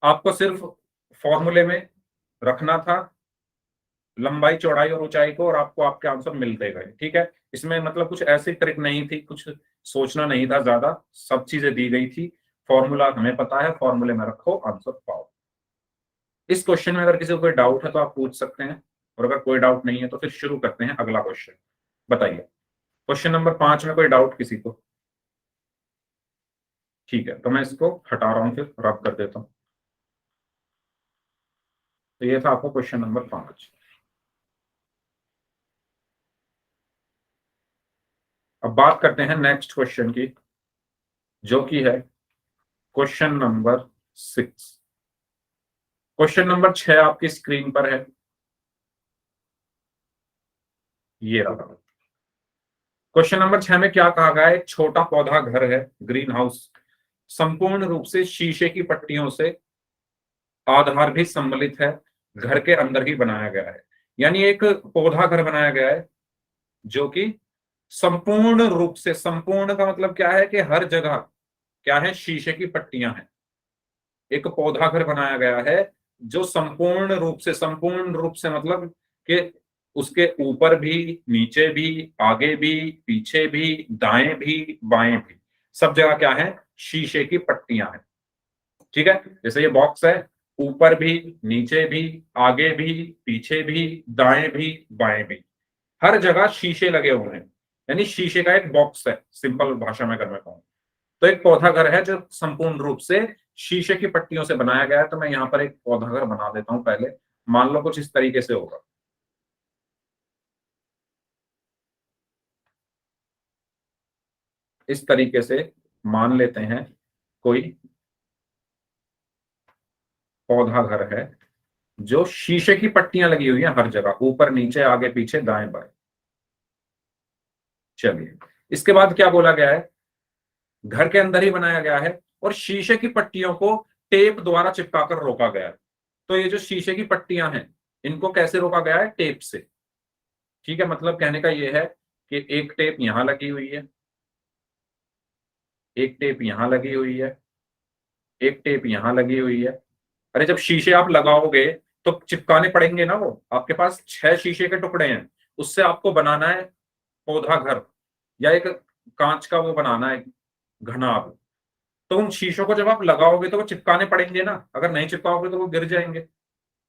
[SPEAKER 1] आपको सिर्फ फॉर्मूले में रखना था लंबाई चौड़ाई और ऊंचाई को, और आपको आपके आंसर मिलते गए। ठीक है, इसमें मतलब कुछ ऐसी ट्रिक नहीं थी, कुछ सोचना नहीं था ज्यादा, सब चीजें दी गई थी। फॉर्मूला हमें पता है, फॉर्मूले में रखो, आंसर पाओ। इस क्वेश्चन में अगर किसी को कोई डाउट है तो आप पूछ सकते हैं, और अगर कोई डाउट नहीं है तो फिर शुरू करते हैं अगला क्वेश्चन। बताइए, क्वेश्चन नंबर 5 में कोई डाउट किसी को? ठीक है, तो मैं इसको हटा रहा हूं, फिर रब कर देता हूं। तो ये था आपका क्वेश्चन नंबर 5। अब बात करते हैं नेक्स्ट क्वेश्चन की, जो कि है क्वेश्चन नंबर 6। क्वेश्चन नंबर 6 आपकी स्क्रीन पर है, ये रहा। क्वेश्चन नंबर 6 में क्या कहा गया है? एक छोटा पौधा घर है, ग्रीन हाउस, संपूर्ण रूप से शीशे की पट्टियों से आधार भी सम्मिलित है, घर के अंदर ही बनाया गया है। यानी एक पौधा घर बनाया गया है जो कि संपूर्ण रूप से, संपूर्ण का मतलब क्या है कि हर जगह क्या है? शीशे की पट्टियां हैं। एक पौधा घर बनाया गया है जो संपूर्ण रूप से, संपूर्ण रूप से मतलब कि उसके ऊपर भी, नीचे भी, आगे भी, पीछे भी, दाएं भी, बाएं भी, सब जगह क्या है? शीशे की पट्टियां हैं। ठीक है, जैसे ये बॉक्स है, ऊपर भी, नीचे भी, आगे भी, पीछे भी, दाएं भी, बाएं भी, हर जगह शीशे लगे हुए हैं। यानी शीशे का एक बॉक्स है, सिंपल भाषा में अगर मैं कहूं। तो एक पौधा घर है जो संपूर्ण रूप से शीशे की पट्टियों से बनाया गया है। तो मैं यहां पर एक पौधा घर बना देता हूं पहले। मान लो कुछ इस तरीके से होगा। इस तरीके से मान लेते हैं कोई पौधा घर है जो शीशे की पट्टियां लगी हुई हैं हर जगह, ऊपर नीचे आगे पीछे दाएं बाएं। चलिए, इसके बाद क्या बोला गया है? घर के अंदर ही बनाया गया है और शीशे की पट्टियों को टेप द्वारा चिपकाकर रोका गया है। तो ये जो शीशे की पट्टियां हैं, इनको कैसे रोका गया है? टेप से। ठीक है, मतलब कहने का ये है कि एक टेप यहां लगी हुई है, एक टेप यहां लगी हुई है, एक टेप यहां लगी हुई है। अरे जब शीशे आप लगाओगे तो चिपकाने पड़ेंगे ना, वो आपके पास 6 शीशे के टुकड़े हैं, उससे आपको बनाना है पौधा घर, या एक कांच का वो बनाना है घनाभ। तो उन शीशों को जब आप लगाओगे तो वो चिपकाने पड़ेंगे ना, अगर नहीं चिपकाओगे तो वो गिर जाएंगे।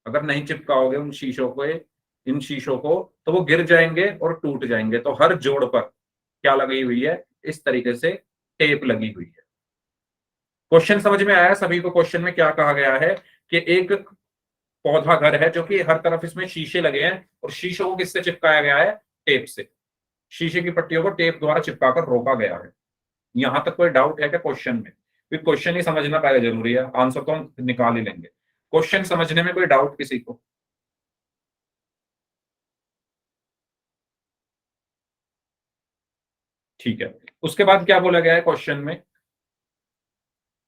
[SPEAKER 1] अगर नहीं चिपकाओगे उन शीशों को, इन शीशों को, तो वो गिर जाएंगे और टूट जाएंगे। तो हर जोड़ पर क्या लगी हुई है? इस तरीके से टेप लगी हुई है। क्वेश्चन समझ में आया सभी को? क्वेश्चन में क्या कहा गया है कि एक पौधा घर है जो कि हर तरफ इसमें शीशे लगे हैं, और शीशों को किससे चिपकाया गया है? टेप से। शीशे की पट्टियों को टेप द्वारा चिपकाकर रोका गया है। यहां तक कोई डाउट है क्या क्वेश्चन में? क्योंकि क्वेश्चन ही समझना पहले जरूरी है, आंसर तो हम निकाल ही लेंगे। क्वेश्चन समझने में कोई डाउट किसी को? ठीक है। उसके बाद क्या बोला गया है क्वेश्चन में,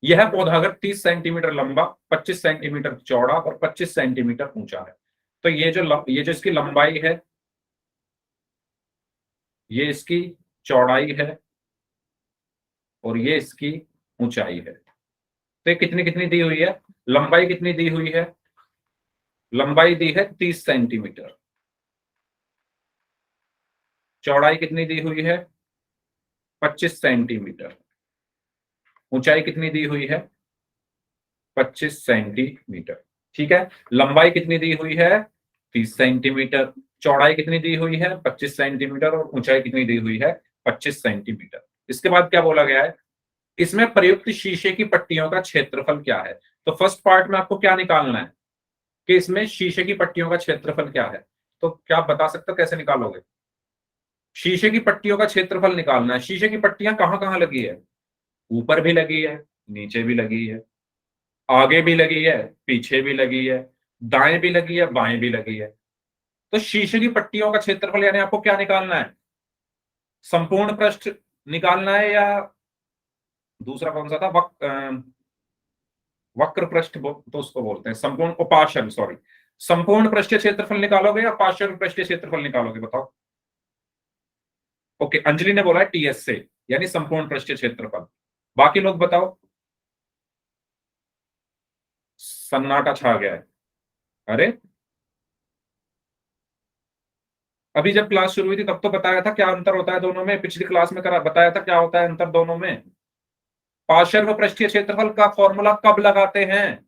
[SPEAKER 1] यह पौधा अगर 30 सेंटीमीटर लंबा, 25 सेंटीमीटर चौड़ा और 25 सेंटीमीटर ऊंचा है, तो ये जो इसकी लंबाई है, ये इसकी चौड़ाई है, और ये इसकी ऊंचाई है। तो ये कितनी कितनी दी हुई है? लंबाई कितनी दी हुई है? लंबाई दी है 30 सेंटीमीटर। चौड़ाई कितनी दी हुई है? 25 सेंटीमीटर। ऊंचाई कितनी दी हुई है? 25 सेंटीमीटर। ठीक है। लंबाई कितनी दी हुई है? 30 सेंटीमीटर। चौड़ाई कितनी दी हुई है? 25 सेंटीमीटर। और ऊंचाई कितनी दी हुई है? 25 सेंटीमीटर। इसके बाद क्या बोला गया है, इसमें प्रयुक्त शीशे की पट्टियों का क्षेत्रफल क्या है? तो फर्स्ट पार्ट में आपको क्या निकालना है कि इसमें शीशे की पट्टियों का क्षेत्रफल क्या है। तो क्या आप बता सकते हो कैसे निकालोगे? शीशे की पट्टियों का क्षेत्रफल निकालना है। शीशे की पट्टियां कहां कहां लगी है? ऊपर भी लगी है, नीचे भी लगी है, आगे भी लगी है, पीछे भी लगी है, दाएं भी लगी है, बाएं भी लगी है। तो शीशे की पट्टियों का क्षेत्रफल यानी आपको क्या निकालना है? संपूर्ण पृष्ठ निकालना है, या दूसरा कौन सा था, वक्र पृष्ठ तो उसको बोलते हैं संपूर्ण, उपाशन सॉरी, संपूर्ण पृष्ठीय क्षेत्रफल निकालोगे या पार्श्व पृष्ठीय क्षेत्रफल निकालोगे, बताओ? ओके, अंजलि ने बोला है टीएस से, यानी संपूर्ण पृष्ठीय क्षेत्रफल। बाकी लोग बताओ। सन्नाटा छा गया है। अरे, अभी जब क्लास शुरू हुई थी तब तो बताया था क्या अंतर होता है दोनों में, पिछली क्लास में करा बताया था क्या होता है अंतर दोनों में। पार्श्व पृष्ठीय क्षेत्रफल का फॉर्मूला कब लगाते हैं?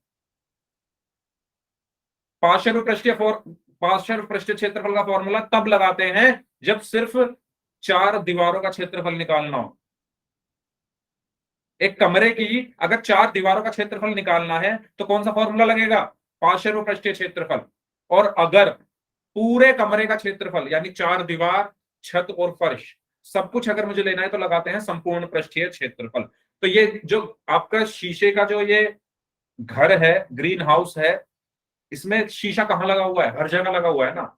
[SPEAKER 1] पार्श्व पृष्ठीय पार्श्व पृष्ठीय क्षेत्रफल का फॉर्मूला तब लगाते हैं जब सिर्फ चार दीवारों का क्षेत्रफल निकालना हो। एक कमरे की अगर चार दीवारों का क्षेत्रफल निकालना है तो कौन सा फॉर्मूला लगेगा? पार्श्व पृष्ठीय क्षेत्रफल। और अगर पूरे कमरे का क्षेत्रफल यानी चार दीवार, छत और फर्श, सब कुछ अगर मुझे लेना है तो लगाते हैं संपूर्ण पृष्ठीय क्षेत्रफल। तो ये जो आपका शीशे का जो ये घर है, ग्रीन हाउस है, इसमें शीशा कहाँ लगा हुआ है? हर जगह लगा हुआ है ना,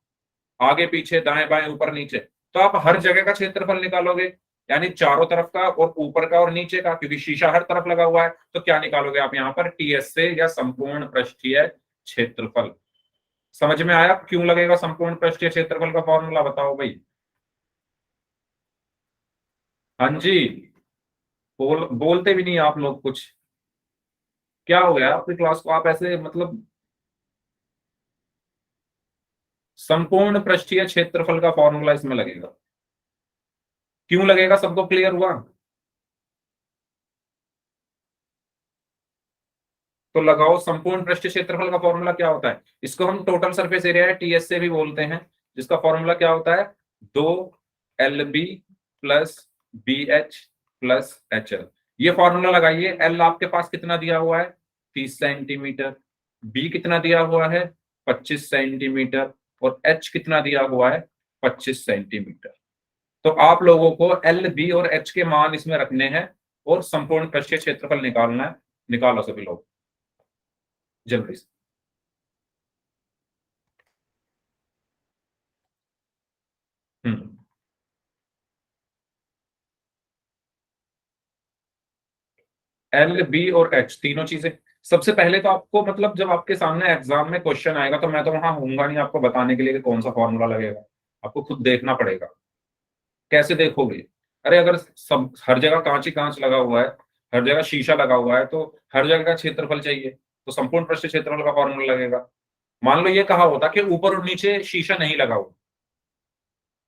[SPEAKER 1] आगे पीछे दाएं बाएं ऊपर नीचे। तो आप हर जगह का क्षेत्रफल निकालोगे, यानी चारों तरफ का और ऊपर का और नीचे का, क्योंकि शीशा हर तरफ लगा हुआ है। तो क्या निकालोगे आप यहाँ पर? टीएस से, या संपूर्ण पृष्ठीय क्षेत्रफल। समझ में आया क्यों लगेगा संपूर्ण पृष्ठीय क्षेत्रफल का फॉर्मूला? बताओ भाई। हाँ जी। बोलते भी नहीं आप लोग कुछ। क्या हो गया आपकी क्लास को, आप ऐसे मतलब? संपूर्ण पृष्ठीय क्षेत्रफल का फॉर्मूला इसमें लगेगा। क्यों लगेगा, सबको क्लियर हुआ? तो लगाओ, संपूर्ण पृष्ठीय क्षेत्रफल का फॉर्मूला क्या होता है? इसको हम टोटल सरफेस एरिया है टीएस से भी बोलते हैं, जिसका फॉर्मूला क्या होता है? 2 LB plus BH plus HL। ये फॉर्मूला लगाइए। एल आपके पास कितना दिया हुआ है? 30 सेंटीमीटर। बी कितना दिया हुआ है? 25 सेंटीमीटर। और एच कितना दिया हुआ है? 25 सेंटीमीटर। तो आप लोगों को एल, बी और एच के मान इसमें रखने हैं और संपूर्ण पृष्ठीय क्षेत्रफल निकालना है। निकालो सभी लोग जल्दी से। हम्म। एल, बी और एच तीनों चीजें। सबसे पहले तो आपको मतलब जब आपके सामने एग्जाम में क्वेश्चन आएगा तो मैं तो वहां होऊंगा नहीं आपको बताने के लिए कि कौन सा फॉर्मूला लगेगा। आपको खुद देखना पड़ेगा। कैसे देखोगे? अरे अगर सब हर जगह कांच ही कांच लगा हुआ है, हर जगह शीशा लगा हुआ है, तो हर जगह का क्षेत्रफल चाहिए, तो संपूर्ण पृष्ठ क्षेत्रफल का फॉर्मूला लगेगा। मान लो ये कहा होता कि ऊपर और नीचे शीशा नहीं लगा हुआ,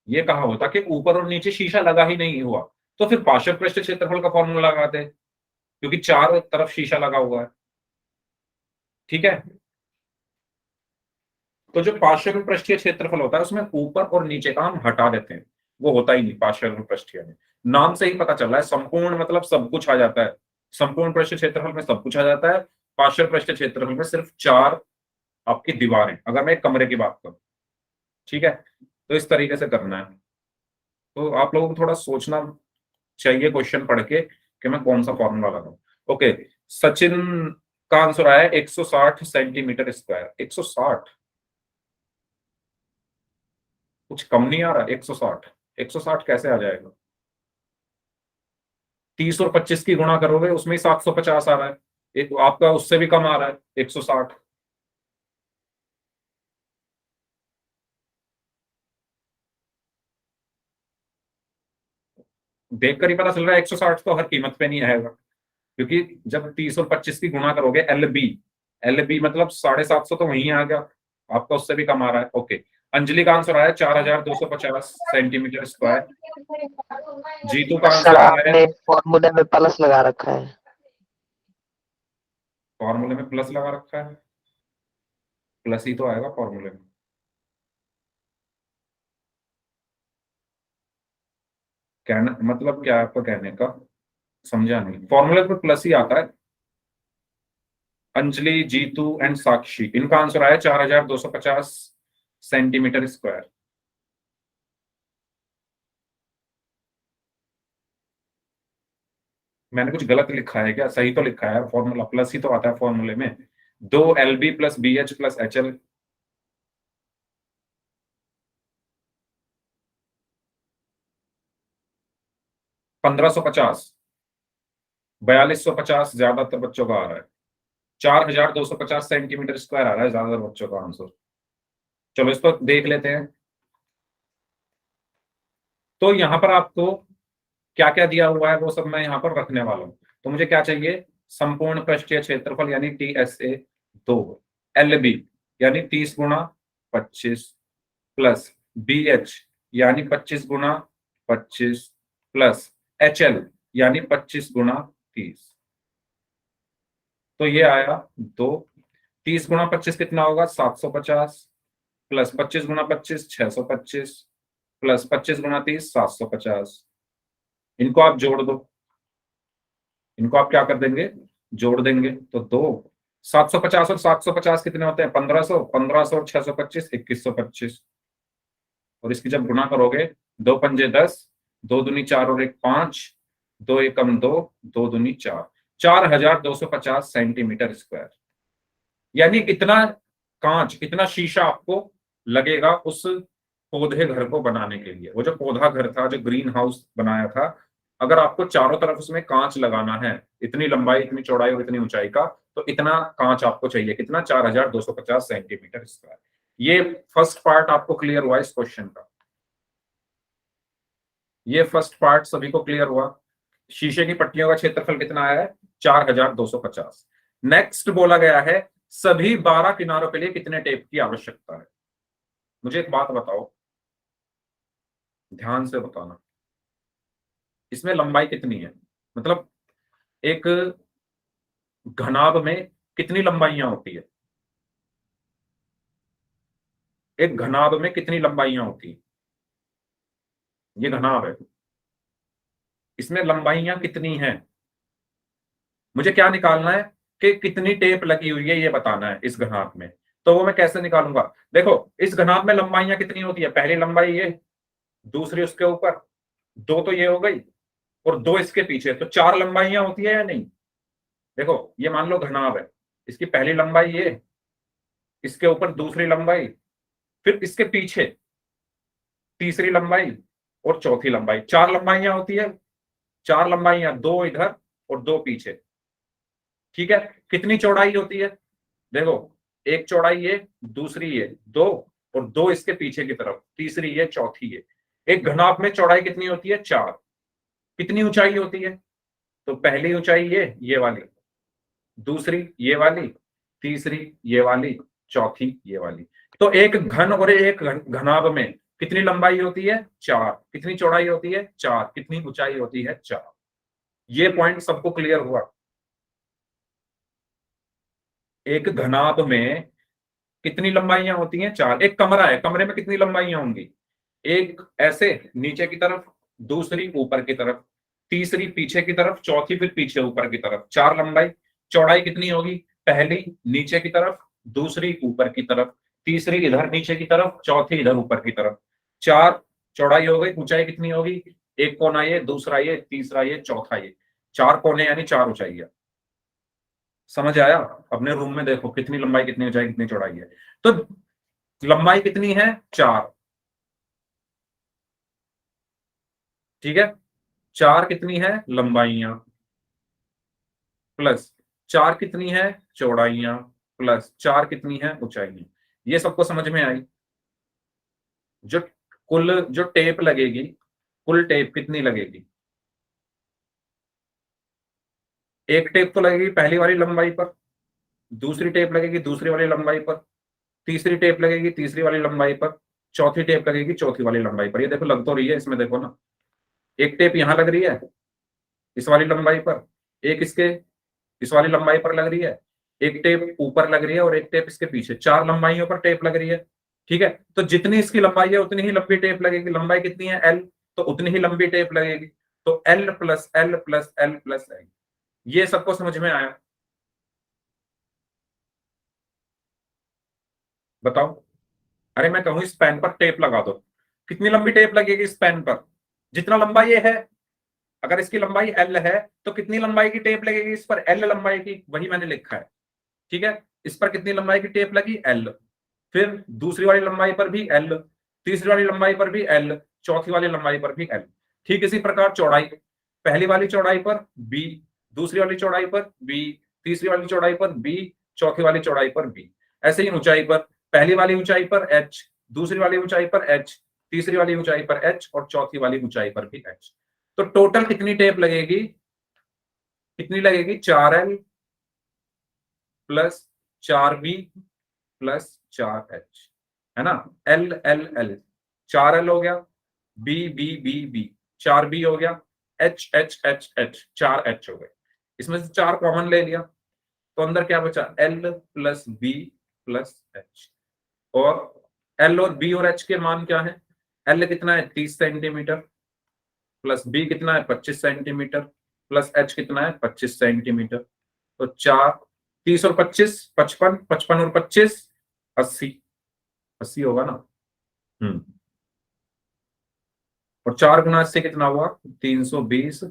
[SPEAKER 1] ये कहा होता कि ऊपर और नीचे शीशा लगा ही नहीं हुआ, तो फिर पार्श्व पृष्ठ क्षेत्रफल का फॉर्मूला लगाते, क्योंकि चारों तरफ शीशा लगा हुआ है। ठीक है। तो जो पार्श्व पृष्ठीय क्षेत्रफल होता है उसमें ऊपर और नीचे का हम हटा देते हैं, वो होता ही नहीं पार्श्व पृष्ठीय में। नाम से ही पता चल रहा है, संपूर्ण मतलब सब कुछ आ जाता है। संपूर्ण पृष्ठीय क्षेत्रफल में सब कुछ आ जाता है, पार्श्व पृष्ठीय क्षेत्रफल में सिर्फ चार आपकी दीवारें, अगर मैं एक कमरे की बात करूं। ठीक है। तो इस तरीके से करना है। तो आप लोगों को थोड़ा सोचना चाहिए क्वेश्चन पढ़ के कि मैं कौन सा फॉर्मूला लगाऊं। ओके, सचिन का आंसर आया 160 सेंटीमीटर स्क्वायर। 160, कुछ कम नहीं आ रहा? 160, 160 कैसे आ जाएगा? 30 और 25 की गुणा करोगे उसमें ही 750 आ रहा है। एक आपका उससे भी कम आ रहा है, 160। देखकर ही पता चल रहा है 160 तो हर कीमत पे नहीं आएगा, क्योंकि जब 30 और 25 की गुणा करोगे, एल बी मतलब 750 तो वहीं आ गया, आपका उससे भी कम आ रहा है। ओके, अंजलि का आंसर आया 4250 सेंटीमीटर स्क्वायर। जीतू का
[SPEAKER 2] सर
[SPEAKER 1] आंसर आया है,
[SPEAKER 2] आपने फॉर्मूले में प्लस लगा रखा है।
[SPEAKER 1] फॉर्मूले में प्लस लगा रखा है, प्लस ही तो आएगा फॉर्मूले में। कहना मतलब क्या है आपका कहने का? समझा नहीं, फॉर्मूले पर प्लस ही आता है। अंजलि, जीतू एंड साक्षी, इनका आंसर आया 4250 सेंटीमीटर स्क्वायर। मैंने कुछ गलत लिखा है क्या? सही तो लिखा है, फॉर्मूला प्लस ही तो आता है फॉर्मूले में। 2 LB + BH + HL। 1550, 4250 ज्यादातर बच्चों का आ रहा है। 4250 सेंटीमीटर स्क्वायर आ रहा है ज्यादातर बच्चों का आंसर। चलो इसको देख लेते हैं। तो यहाँ पर आपको क्या क्या दिया हुआ है वो सब मैं यहाँ पर रखने वाला हूँ। तो मुझे क्या चाहिए? संपूर्ण पृष्ठीय क्षेत्रफल यानी TSA 2, LB यानी 30 × 25 प्लस BH यानी 25 × 25 प्लस HL यानी 25 × 30। तो ये आया 2। 30 × 25 कितना होगा? 750 प्लस 25 × 25 625 प्लस 25 × 30 750। इनको आप जोड़ दो, इनको आप क्या कर देंगे? जोड़ देंगे तो 2। 750 और 750 कितने होते हैं? 1500। 1500 और 625 2125। और इसकी जब गुणा करोगे, 2 × 5 = 10, 2 × 2 = 4 और 1 = 5, 2 × 1 = 2, 2 × 2 = 4, 4250 सेंटीमीटर स्क्वायर। यानी इतना कांच, इतना शीशा आपको लगेगा उस पौधे घर को बनाने के लिए। वो जो पौधा घर था, जो ग्रीन हाउस बनाया था, अगर आपको चारों तरफ उसमें कांच लगाना है, इतनी लंबाई, इतनी चौड़ाई और इतनी ऊंचाई का, तो इतना कांच आपको चाहिए। कितना? 4250 सेंटीमीटर स्क्वायर। ये फर्स्ट पार्ट आपको क्लियर हुआ इस क्वेश्चन का? ये फर्स्ट पार्ट सभी को क्लियर हुआ? शीशे की पट्टियों का क्षेत्रफल कितना आया है? 4250। नेक्स्ट बोला गया है सभी 12 किनारों के लिए कितने टेप की आवश्यकता है। मुझे एक बात बताओ, ध्यान से बताना, इसमें लंबाई कितनी है? मतलब एक घनाभ में कितनी लंबाइयां होती है? एक घनाभ में कितनी लंबाइयां होती है? ये घनाभ है, इसमें लंबाइयां कितनी हैं? मुझे क्या निकालना है? कि कितनी टेप लगी हुई है ये बताना है इस घनाभ में। तो वो मैं कैसे निकालूंगा? देखो, इस घनाभ में लंबाइयां कितनी होती है? पहली लंबाई ये, दूसरी उसके ऊपर, 2 तो ये हो गई, और 2 इसके पीछे, तो 4 लंबाइयां होती है या नहीं? देखो, ये मान लो घनाभ है, इसकी पहली लंबाई ये, इसके ऊपर दूसरी लंबाई, फिर इसके पीछे तीसरी लंबाई और चौथी लंबाई। 4 लंबाइयां होती है। 4 लंबाइयां, 2 इधर और 2 पीछे। ठीक है, कितनी चौड़ाई होती है? देखो, एक चौड़ाई ये, दूसरी ये 2, और 2 इसके पीछे की तरफ, तीसरी ये, चौथी ये। एक घनाभ में चौड़ाई कितनी होती है? 4। कितनी ऊंचाई होती है? तो पहली ऊंचाई ये वाली, दूसरी ये वाली, तीसरी ये वाली, चौथी ये वाली। तो एक घन और एक घनाभ में कितनी लंबाई होती है? 4। कितनी चौड़ाई होती है? 4। कितनी ऊंचाई होती है? 4। ये पॉइंट सबको क्लियर हुआ? एक घनाभ में कितनी लंबाइयां होती हैं? 4। एक कमरा है, कमरे में कितनी लंबाइयां होंगी? एक ऐसे नीचे की तरफ, दूसरी ऊपर की तरफ, तीसरी पीछे की तरफ, चौथी फिर पीछे ऊपर की तरफ। 4 लंबाई। चौड़ाई कितनी होगी? पहली नीचे की तरफ, दूसरी ऊपर की तरफ, तीसरी इधर नीचे की तरफ, चौथी इधर ऊपर की तरफ। 4 चौड़ाई हो गई। ऊंचाई कितनी होगी? एक कोना ये, दूसरा ये, तीसरा ये, चौथा ये। 4 कोने यानी 4 ऊंचाइयां। समझ आया? अपने रूम में देखो कितनी लंबाई, कितनी ऊंचाई, कितनी चौड़ाई है। तो लंबाई कितनी है? 4। ठीक है, 4 कितनी है? लंबाइयां, प्लस 4 कितनी है? चौड़ाइयां, प्लस 4 कितनी है? ऊंचाइयां। ये सबको समझ में आई? जो कुल जो टेप लगेगी, कुल टेप कितनी लगेगी? एक टेप तो लगेगी पहली वाली लंबाई पर, दूसरी टेप लगेगी दूसरी वाली लंबाई पर, तीसरी टेप लगेगी तीसरी वाली लंबाई पर, चौथी टेप लगेगी चौथी वाली लंबाई पर। ये देखो लग तो रही है इसमें, देखो ना, एक टेप यहां लग रही है इस वाली लंबाई पर, एक इसके इस वाली लंबाई पर लग रही है, एक टेप ऊपर लग रही है और एक टेप इसके पीछे। 4 लंबाइयों पर टेप लग रही है। ठीक है, तो जितनी इसकी लंबाई है उतनी ही लंबी टेप लगेगी। लंबाई कितनी है? एल, तो उतनी ही लंबी टेप लगेगी। तो L plus L plus L plus L. ये सबको समझ में आया? बताओ। अरे मैं कहूं इस पेन पर टेप लगा दो, कितनी लंबी टेप लगेगी इस पेन पर? जितना लंबा ये है, अगर इसकी लंबाई एल है तो कितनी लंबाई की टेप लगेगी इस पर? एल लंबाई की, वही मैंने लिखा है। ठीक है, इस पर कितनी लंबाई की टेप लगी? एल। फिर दूसरी वाली लंबाई पर भी एल, तीसरी वाली लंबाई पर भी एल, चौथी वाली लंबाई पर भी एल। ठीक इसी प्रकार चौड़ाई, पहली वाली चौड़ाई पर बी, दूसरी वाली चौड़ाई पर बी, तीसरी वाली चौड़ाई पर बी, चौथी वाली चौड़ाई पर बी। ऐसे ही ऊंचाई पर, पहली वाली ऊंचाई पर एच, दूसरी वाली ऊंचाई पर एच, तीसरी वाली ऊंचाई पर एच और चौथी वाली ऊंचाई पर भी एच। तो टोटल कितनी टेप लगेगी? कितनी लगेगी? 4L plus 4B plus 4H, है ना? एल एल एल, 4L हो गया, B B B B, 4B हो गया, H H H H, 4H हो गए। इसमें से 4 कॉमन ले लिया तो अंदर क्या बचा? L plus B plus H. और एल और बी और एच के मान क्या है? एल कितना है? 30 सेंटीमीटर, प्लस बी कितना है? 25 सेंटीमीटर, प्लस एच कितना है? 25 सेंटीमीटर। तो 4, 30 और 25, 55, 55 और 25, 80, 80 होगा ना? हम्म। और 4 गुना 80 कितना हुआ? 320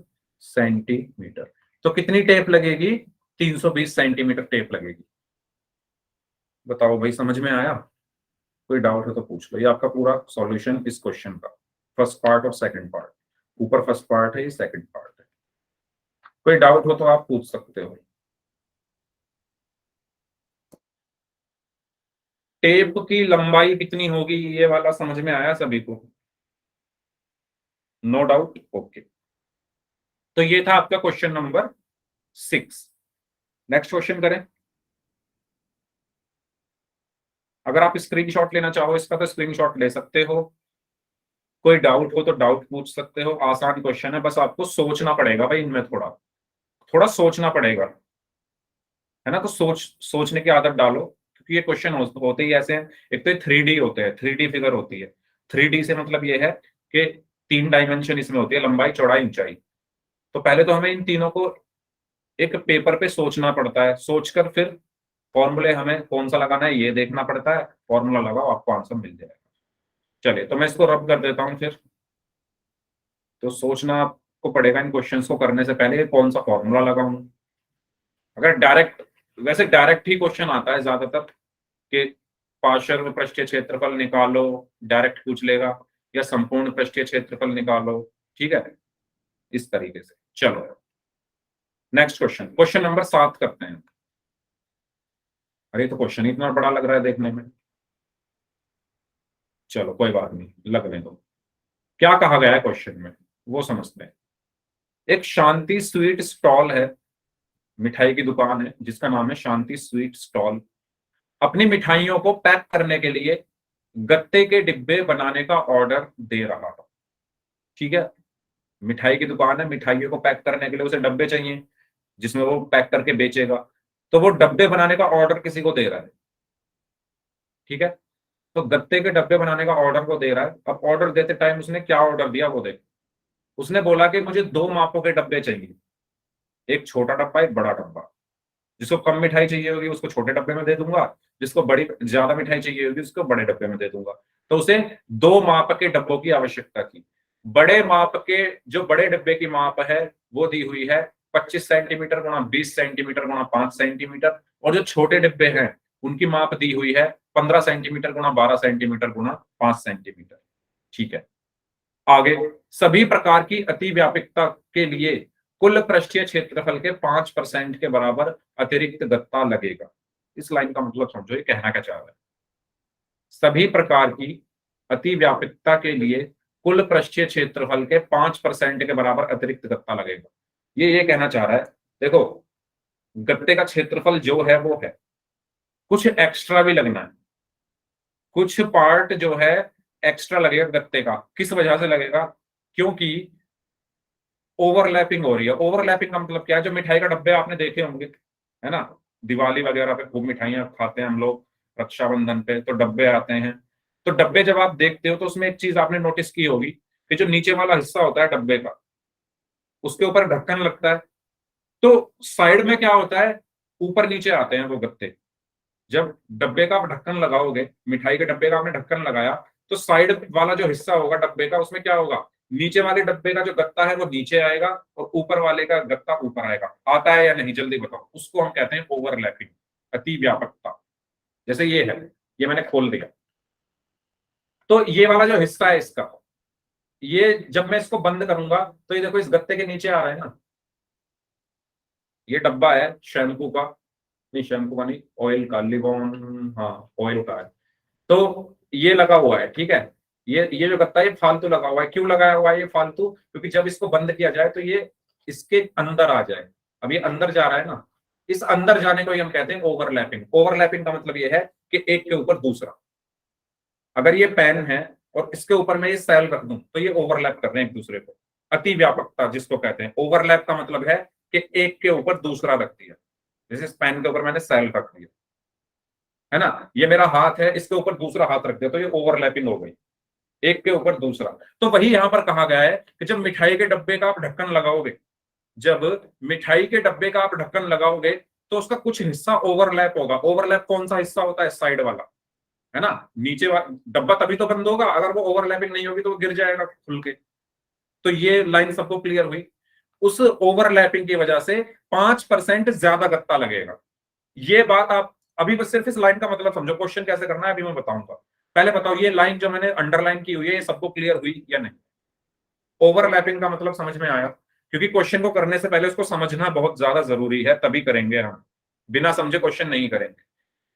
[SPEAKER 1] सेंटीमीटर। तो कितनी टेप लगेगी? 320 सेंटीमीटर टेप लगेगी। बताओ भाई, समझ में आया? कोई डाउट है तो पूछ लो। ये आपका पूरा सॉल्यूशन इस क्वेश्चन का, फर्स्ट पार्ट और सेकंड पार्ट। ऊपर फर्स्ट पार्ट है, ये सेकंड पार्ट है। कोई डाउट हो तो आप पूछ सकते हो। टेप की लंबाई कितनी होगी, ये वाला समझ में आया सभी को? No doubt, okay. तो ये था आपका क्वेश्चन नंबर 6। नेक्स्ट क्वेश्चन करें। अगर आप स्क्रीनशॉट लेना चाहो इसका तो स्क्रीनशॉट ले सकते हो। कोई डाउट हो तो डाउट पूछ सकते हो। आसान क्वेश्चन है, बस आपको सोचना पड़ेगा भाई, इनमें थोड़ा थोड़ा सोचना पड़ेगा, है ना? तो सोचने की आदत डालो, क्योंकि ये क्वेश्चन होते ही ऐसे हैं। एक तो 3D होते हैं, 3D फिगर होती है। 3D से मतलब ये है कि 3 डायमेंशन इसमें होती है, लंबाई चौड़ाई ऊंचाई। तो पहले तो हमें इन तीनों को एक पेपर पे सोचना पड़ता है, सोचकर फिर फॉर्मूले हमें कौन सा लगाना है ये देखना पड़ता है। फॉर्मूला लगाओ, आपको आंसर मिल जाएगा। चलिए, तो मैं इसको रब कर देता हूं फिर। तो सोचना आपको पड़ेगा इन क्वेश्चंस को करने से पहले कौन सा फॉर्मूला लगाऊं। अगर डायरेक्ट, वैसे डायरेक्ट ही क्वेश्चन आता है ज्यादातर कि पार्शियल पृष्ठीय क्षेत्रफल निकालो, डायरेक्ट पूछ लेगा, या संपूर्ण पृष्ठीय क्षेत्रफल निकालो। ठीक है, इस तरीके से। चलो नेक्स्ट क्वेश्चन, क्वेश्चन नंबर 7 करते हैं। अरे तो क्वेश्चन इतना बड़ा लग रहा है देखने में। चलो कोई बात नहीं, लगने दो। क्या कहा गया है क्वेश्चन में वो समझते हैं। एक शांति स्वीट स्टॉल है, मिठाई की दुकान है जिसका नाम है शांति स्वीट स्टॉल। अपनी मिठाइयों को पैक करने के लिए गत्ते के डिब्बे बनाने का ऑर्डर दे रहा था। ठीक है, मिठाई की दुकान है, मिठाइयों को पैक करने के लिए उसे डब्बे चाहिए जिसमें वो पैक करके बेचेगा। तो वो डब्बे बनाने का ऑर्डर किसी को दे रहा है। ठीक है, तो गत्ते के डब्बे बनाने का ऑर्डर को दे रहा है। अब ऑर्डर देते टाइम उसने क्या ऑर्डर दिया वो देख। उसने बोला कि मुझे 2 मापों के डब्बे चाहिए, एक छोटा डब्बा एक बड़ा डब्बा। जिसको कम मिठाई चाहिए होगी उसको छोटे डब्बे में दे दूंगा, जिसको बड़ी ज्यादा मिठाई चाहिए होगी उसको बड़े डब्बे में दे दूंगा। तो उसे 2 माप के डब्बों की आवश्यकता थी। बड़े माप के, जो बड़े डब्बे की माप है वो दी हुई है 25 सेंटीमीटर गुणा 20 सेंटीमीटर गुणा 5 सेंटीमीटर, और जो छोटे डिब्बे हैं उनकी माप दी हुई है 15 सेंटीमीटर गुणा 12 सेंटीमीटर गुणा 5 सेंटीमीटर। ठीक है, आगे सभी प्रकार की अतिव्यापकता के लिए कुल पृष्ठीय क्षेत्रफल के 5% के बराबर अतिरिक्त गत्ता लगेगा। इस लाइन का मतलब समझो, ये कहना क्या चाह रहा है। सभी प्रकार की अतिव्यापकता के लिए कुल पृष्ठीय क्षेत्रफल के 5% के बराबर अतिरिक्त गत्ता लगेगा। ये कहना चाह रहा है, देखो गत्ते का क्षेत्रफल जो है वो है, कुछ एक्स्ट्रा भी लगना है, कुछ पार्ट जो है एक्स्ट्रा लगेगा गत्ते का। किस वजह से लगेगा? क्योंकि ओवरलैपिंग हो रही है। ओवरलैपिंग का मतलब क्या है? जो मिठाई का डब्बे आपने देखे होंगे, है ना, दिवाली वगैरह पे खूब मिठाइयां खाते हैं हम लोग, रक्षाबंधन पे तो डब्बे आते हैं। तो डब्बे जब आप देखते हो तो उसमें एक चीज आपने नोटिस की होगी कि जो नीचे वाला हिस्सा होता है डब्बे का, उसके ऊपर ढक्कन लगता है। तो साइड में क्या होता है, ऊपर नीचे आते हैं वो गत्ते। जब डब्बे का आप ढक्कन लगाओगे, मिठाई के डब्बे का आपने ढक्कन लगाया, तो साइड वाला जो हिस्सा होगा डब्बे का, उसमें क्या होगा, नीचे वाले डब्बे का जो गत्ता है वो नीचे आएगा और ऊपर वाले का गत्ता ऊपर आएगा। आता है या नहीं जल्दी बताओ। उसको हम कहते हैं ओवरलैपिंग, अति व्यापकता। जैसे ये है, ये मैंने खोल दिया, तो ये वाला जो हिस्सा है इसका, ये जब मैं इसको बंद करूंगा तो ये देखो इस गत्ते के नीचे आ रहा है ना, ये डब्बा है शैम्पू का, नहीं शैम्पू का नहीं, ऑयल का, लिवॉन, हाँ ऑयल का है। तो ये लगा हुआ है, ठीक है। ये जो गत्ता है ये फालतू लगा हुआ है। क्यों लगाया हुआ है ये फालतू? क्योंकि जब इसको बंद किया जाए तो ये इसके अंदर आ जाए। अब ये अंदर जा रहा है ना, इस अंदर जाने को ही हम कहते हैं ओवरलैपिंग। ओवरलैपिंग का मतलब ये है कि एक के ऊपर दूसरा। अगर ये पेन है और इसके ऊपर मैं ये सेल रख दूं तो ये ओवरलैप कर रहे हैं एक दूसरे को। अति व्यापकता जिसको कहते हैं। ओवरलैप का मतलब है कि एक के ऊपर दूसरा रख दिया। जैसे इस पेन के ऊपर मैंने सेल रख दिया, है ना, ये मेरा हाथ है, इसके ऊपर दूसरा हाथ रख दिया, तो ये ओवरलैपिंग हो गई, एक के ऊपर दूसरा। तो वही यहां पर कहा गया है कि जब मिठाई के डब्बे का आप ढक्कन लगाओगे, जब मिठाई के डब्बे का आप ढक्कन लगाओगे तो उसका कुछ हिस्सा ओवरलैप होगा। ओवरलैप कौन सा हिस्सा होता है? साइड वाला, है ना। नीचे वाला डब्बा तभी तो बंद होगा, अगर वो ओवरलैपिंग नहीं होगी तो वो गिर जाएगा खुल के। तो ये लाइन सबको क्लियर हुई। उस ओवरलैपिंग की वजह से 5% ज्यादा गत्ता लगेगा। ये बात आप अभी बस सिर्फ इस लाइन का मतलब समझो। क्वेश्चन कैसे करना है अभी मैं बताऊंगा। पहले बताओ, ये लाइन जो मैंने अंडरलाइन की हुई है ये सबको क्लियर हुई या नहीं? ओवरलैपिंग का मतलब समझ में आया? क्योंकि क्वेश्चन को करने से पहले उसको समझना बहुत ज्यादा जरूरी है, तभी करेंगे हम। बिना समझे क्वेश्चन नहीं करेंगे।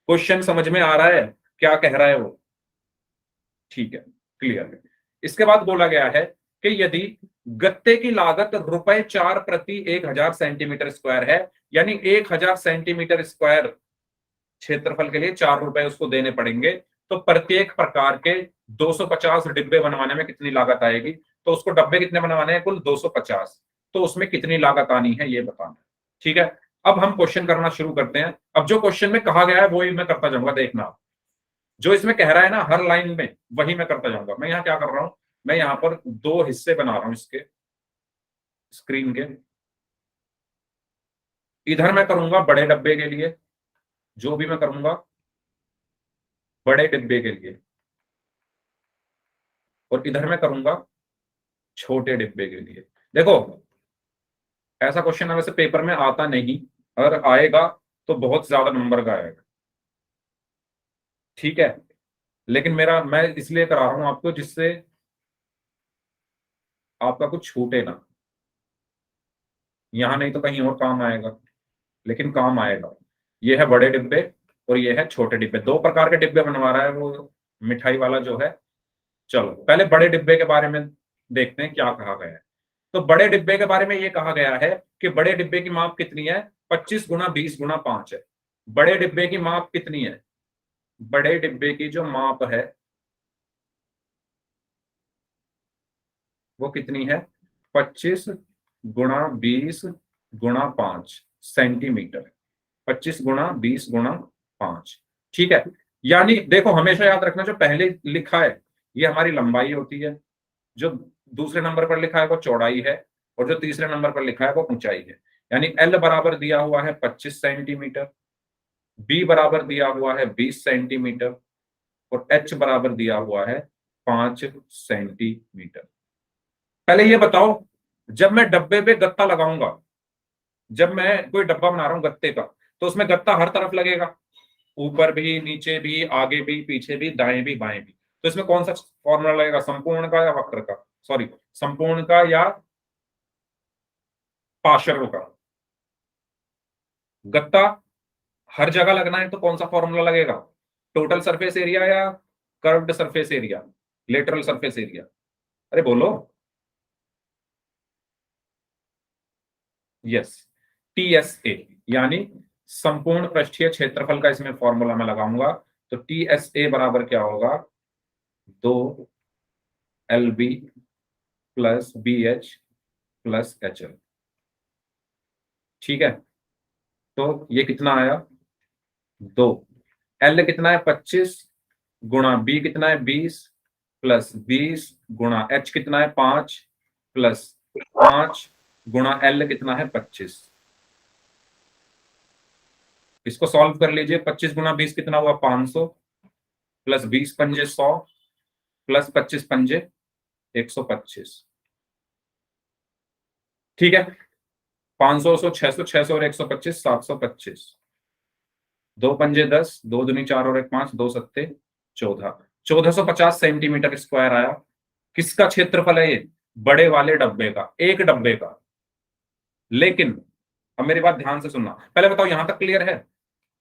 [SPEAKER 1] क्वेश्चन समझ में आ रहा है क्या कह रहा है वो? ठीक है, क्लियर है। इसके बाद बोला गया है कि यदि गत्ते की लागत ₹4 प्रति 1000 सेंटीमीटर स्क्वायर है, यानी 1000 सेंटीमीटर स्क्वायर क्षेत्रफल के लिए ₹4 उसको देने पड़ेंगे, तो प्रत्येक प्रकार के 250 डिब्बे बनवाने में कितनी लागत आएगी? तो उसको डब्बे कितने बनवाने हैं? कुल 250। तो उसमें कितनी लागत आनी है ये बताना है। ठीक है, अब हम क्वेश्चन करना शुरू करते हैं। अब जो क्वेश्चन में कहा गया है वो ही मैं करता जाऊंगा, देखना आप। जो इसमें कह रहा है ना हर लाइन में, वही मैं करता जाऊंगा। मैं यहाँ क्या कर रहा हूं, मैं यहाँ पर दो हिस्से बना रहा हूं इसके, स्क्रीन के। इधर मैं करूंगा बड़े डब्बे के लिए, जो भी मैं करूंगा बड़े डिब्बे के लिए, और इधर मैं करूंगा छोटे डिब्बे के लिए। देखो ऐसा क्वेश्चन वैसे पेपर में आता नहीं, अगर आएगा तो बहुत ज्यादा नंबर का आएगा, ठीक है। लेकिन मेरा मैं इसलिए करा रहा हूं आपको जिससे आपका कुछ छूटे ना। यहाँ नहीं तो कहीं और काम आएगा, लेकिन काम आएगा। ये है बड़े डिब्बे और ये है छोटे डिब्बे। दो प्रकार के डिब्बे बनवा रहा है वो मिठाई वाला जो है। चलो पहले बड़े डिब्बे के बारे में देखते हैं क्या कहा गया है। तो बड़े डिब्बे के बारे में ये कहा गया है कि बड़े डिब्बे की माप कितनी है? 25 गुना 20 गुना 5 है। बड़े डिब्बे की माप कितनी है? बड़े डिब्बे की जो माप है वो कितनी है? 25 गुणा 20 गुणा 5 सेंटीमीटर। 25 गुणा 20 गुणा 5, ठीक है। यानी देखो हमेशा याद रखना, जो पहले लिखा है ये हमारी लंबाई होती है, जो दूसरे नंबर पर लिखा है वो चौड़ाई है, और जो तीसरे नंबर पर लिखा है वो ऊंचाई है। यानी एल बराबर दिया हुआ है 25 सेंटीमीटर, बी बराबर दिया हुआ है 20 सेंटीमीटर, और एच बराबर दिया हुआ है 5 सेंटीमीटर। पहले ये बताओ, जब मैं डब्बे पे गत्ता लगाऊंगा जब मैं कोई डब्बा बना रहा हूं गत्ते का, तो उसमें गत्ता हर तरफ लगेगा, ऊपर भी, नीचे भी, आगे भी, पीछे भी, दाएं भी, बाएं भी। तो इसमें कौन सा फॉर्मूला लगेगा, संपूर्ण का या वक्र का, सॉरी संपूर्ण का या पार्श्व का? गत्ता हर जगह लगना है तो कौन सा फॉर्मूला लगेगा, टोटल सरफेस एरिया या curved surface area, lateral surface area? अरे बोलो। यस, टीएसए, यानी संपूर्ण पृष्ठीय क्षेत्रफल का इसमें फॉर्मूला मैं लगाऊंगा। तो टीएसए बराबर क्या होगा, 2 LB plus BH plus HL। ठीक है, तो ये कितना आया, 2। L कितना है, 25, गुणा B कितना है, 20, प्लस 20 गुणा H कितना है, 5, प्लस 5 गुणा L कितना है, 25। इसको सॉल्व कर लीजिए, 25 गुणा 20 कितना हुआ, 500, प्लस 20 पंजे 100, प्लस 25 पंजे 125। ठीक है, 500 सौ 600, 600 और 125 725। 2 पंजे 10, 2 दूनी 4 और 1 5, 2 सत्ते 14, 1450 सेंटीमीटर स्क्वायर आया। किसका क्षेत्रफल है ये, बड़े वाले डब्बे का, एक डब्बे का। लेकिन अब मेरी बात ध्यान से सुनना, पहले बताओ यहां तक क्लियर है?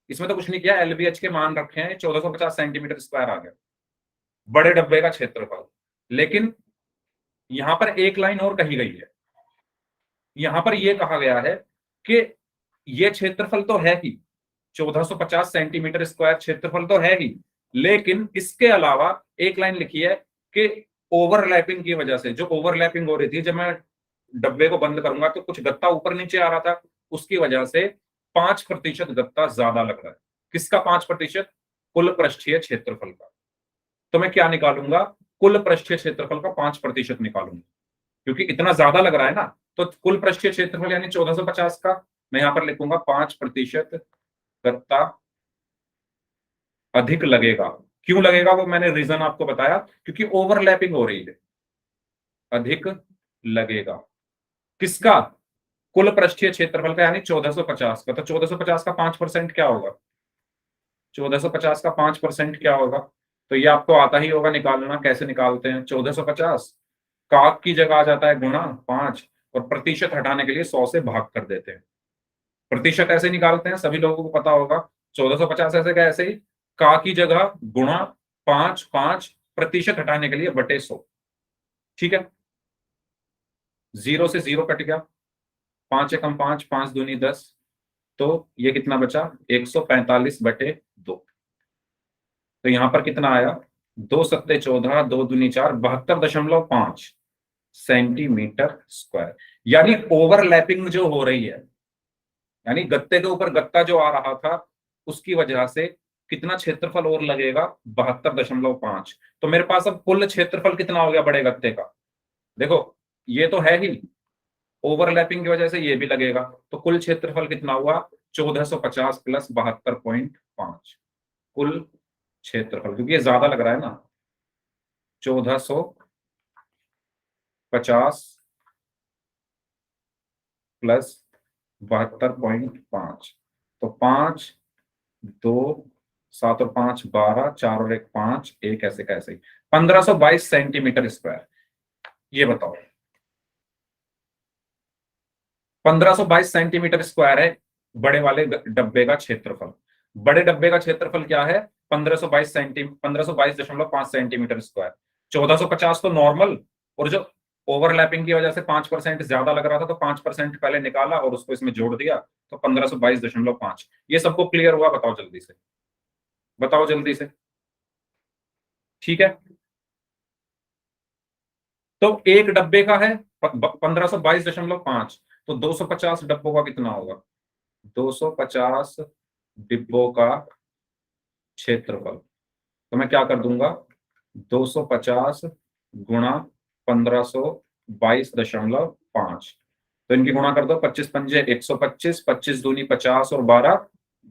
[SPEAKER 1] इसमें तो कुछ नहीं किया, LBH के मान रखे हैं, 1450 सेंटीमीटर स्क्वायर आ गया, बड़े डब्बे का क्षेत्रफल। लेकिन यहां पर एक लाइन और कही गई है, यहां पर यह कहा गया है कि यह क्षेत्रफल तो है ही, 1450 सेंटीमीटर स्क्वायर क्षेत्रफल तो है ही, लेकिन इसके अलावा एक लाइन लिखी है कि ओवरलैपिंग की वजह से, जो ओवरलैपिंग हो रही थी, जब मैं डब्बे को बंद करूंगा तो कुछ गत्ता ऊपर नीचे आ रहा था, उसकी वजह से 5% गत्ता ज्यादा लग रहा है। किसका 5%, कुल पृष्ठीय क्षेत्रफल का। तो मैं क्या निकालूंगा, कुल पृष्ठीय क्षेत्रफल का 5% निकालूंगा, क्योंकि इतना ज्यादा लग रहा है ना। तो कुल पृष्ठीय क्षेत्रफल यानी 1450 का मैं यहां पर लिखूंगा 5% गत्ता अधिक लगेगा। क्यों लगेगा वो मैंने रीजन आपको बताया, क्योंकि ओवरलैपिंग हो रही है, अधिक लगेगा। किसका, कुल पृष्ठीय क्षेत्रफल का यानी 1450 का। तो 1450 का 5% क्या होगा, 1450 का 5% क्या होगा? तो ये आपको आता ही होगा निकालना, कैसे निकालते हैं, 1450 काक की जगह आ जाता है गुणा 5, और प्रतिशत हटाने के लिए 100 से भाग कर देते हैं। प्रतिशत ऐसे निकालते हैं, सभी लोगों को पता होगा। 1450 ऐसे का ऐसे ही, का की जगह गुणा 5, 5 प्रतिशत हटाने के लिए बटे 100। ठीक है, 0 से 0 कट गया, 5 एकम 5, 5 दूनी 10, तो ये कितना बचा, 145/2। तो यहां पर कितना आया, 2 सत्ते 14, 2 दूनी 4, 72.5 सेंटीमीटर स्क्वायर। यानी ओवरलैपिंग जो हो रही है, यानी गत्ते के ऊपर गत्ता जो आ रहा था, उसकी वजह से कितना क्षेत्रफल और लगेगा, 72.5। तो मेरे पास अब कुल क्षेत्रफल कितना हो गया बड़े गत्ते का, देखो ये तो है ही, ओवरलैपिंग की वजह से ये भी लगेगा। तो कुल क्षेत्रफल कितना हुआ, 1450 प्लस 72.5 कुल क्षेत्रफल, क्योंकि ये ज्यादा लग रहा है ना, 1450 प्लस 72.5। तो 5, 2, 7 और 5 12, 4 और 1 5, एक ऐसे का ऐसे ही, 1522 सेंटीमीटर स्क्वायर। ये बताओ, 1522 सेंटीमीटर स्क्वायर है बड़े वाले डब्बे का क्षेत्रफल। बड़े डब्बे का क्षेत्रफल क्या है, 1522.5 सेंटीमीटर स्क्वायर। 1450 तो नॉर्मल, और जो ओवरलैपिंग की वजह से 5% ज्यादा लग रहा था, तो 5% पहले निकाला और उसको इसमें जोड़ दिया, तो 1522.5। ये सबको क्लियर हुआ, बताओ जल्दी से, बताओ जल्दी से। ठीक है, तो एक डब्बे का है 1522.5, तो 250 डब्बों का कितना होगा, 250 डिब्बों का क्षेत्रफल। तो मैं क्या कर दूंगा, 250 गुणा 1522.5, तो इनकी गुणा कर दो, 25 पंजे 125, 25 दूनी 50 और 12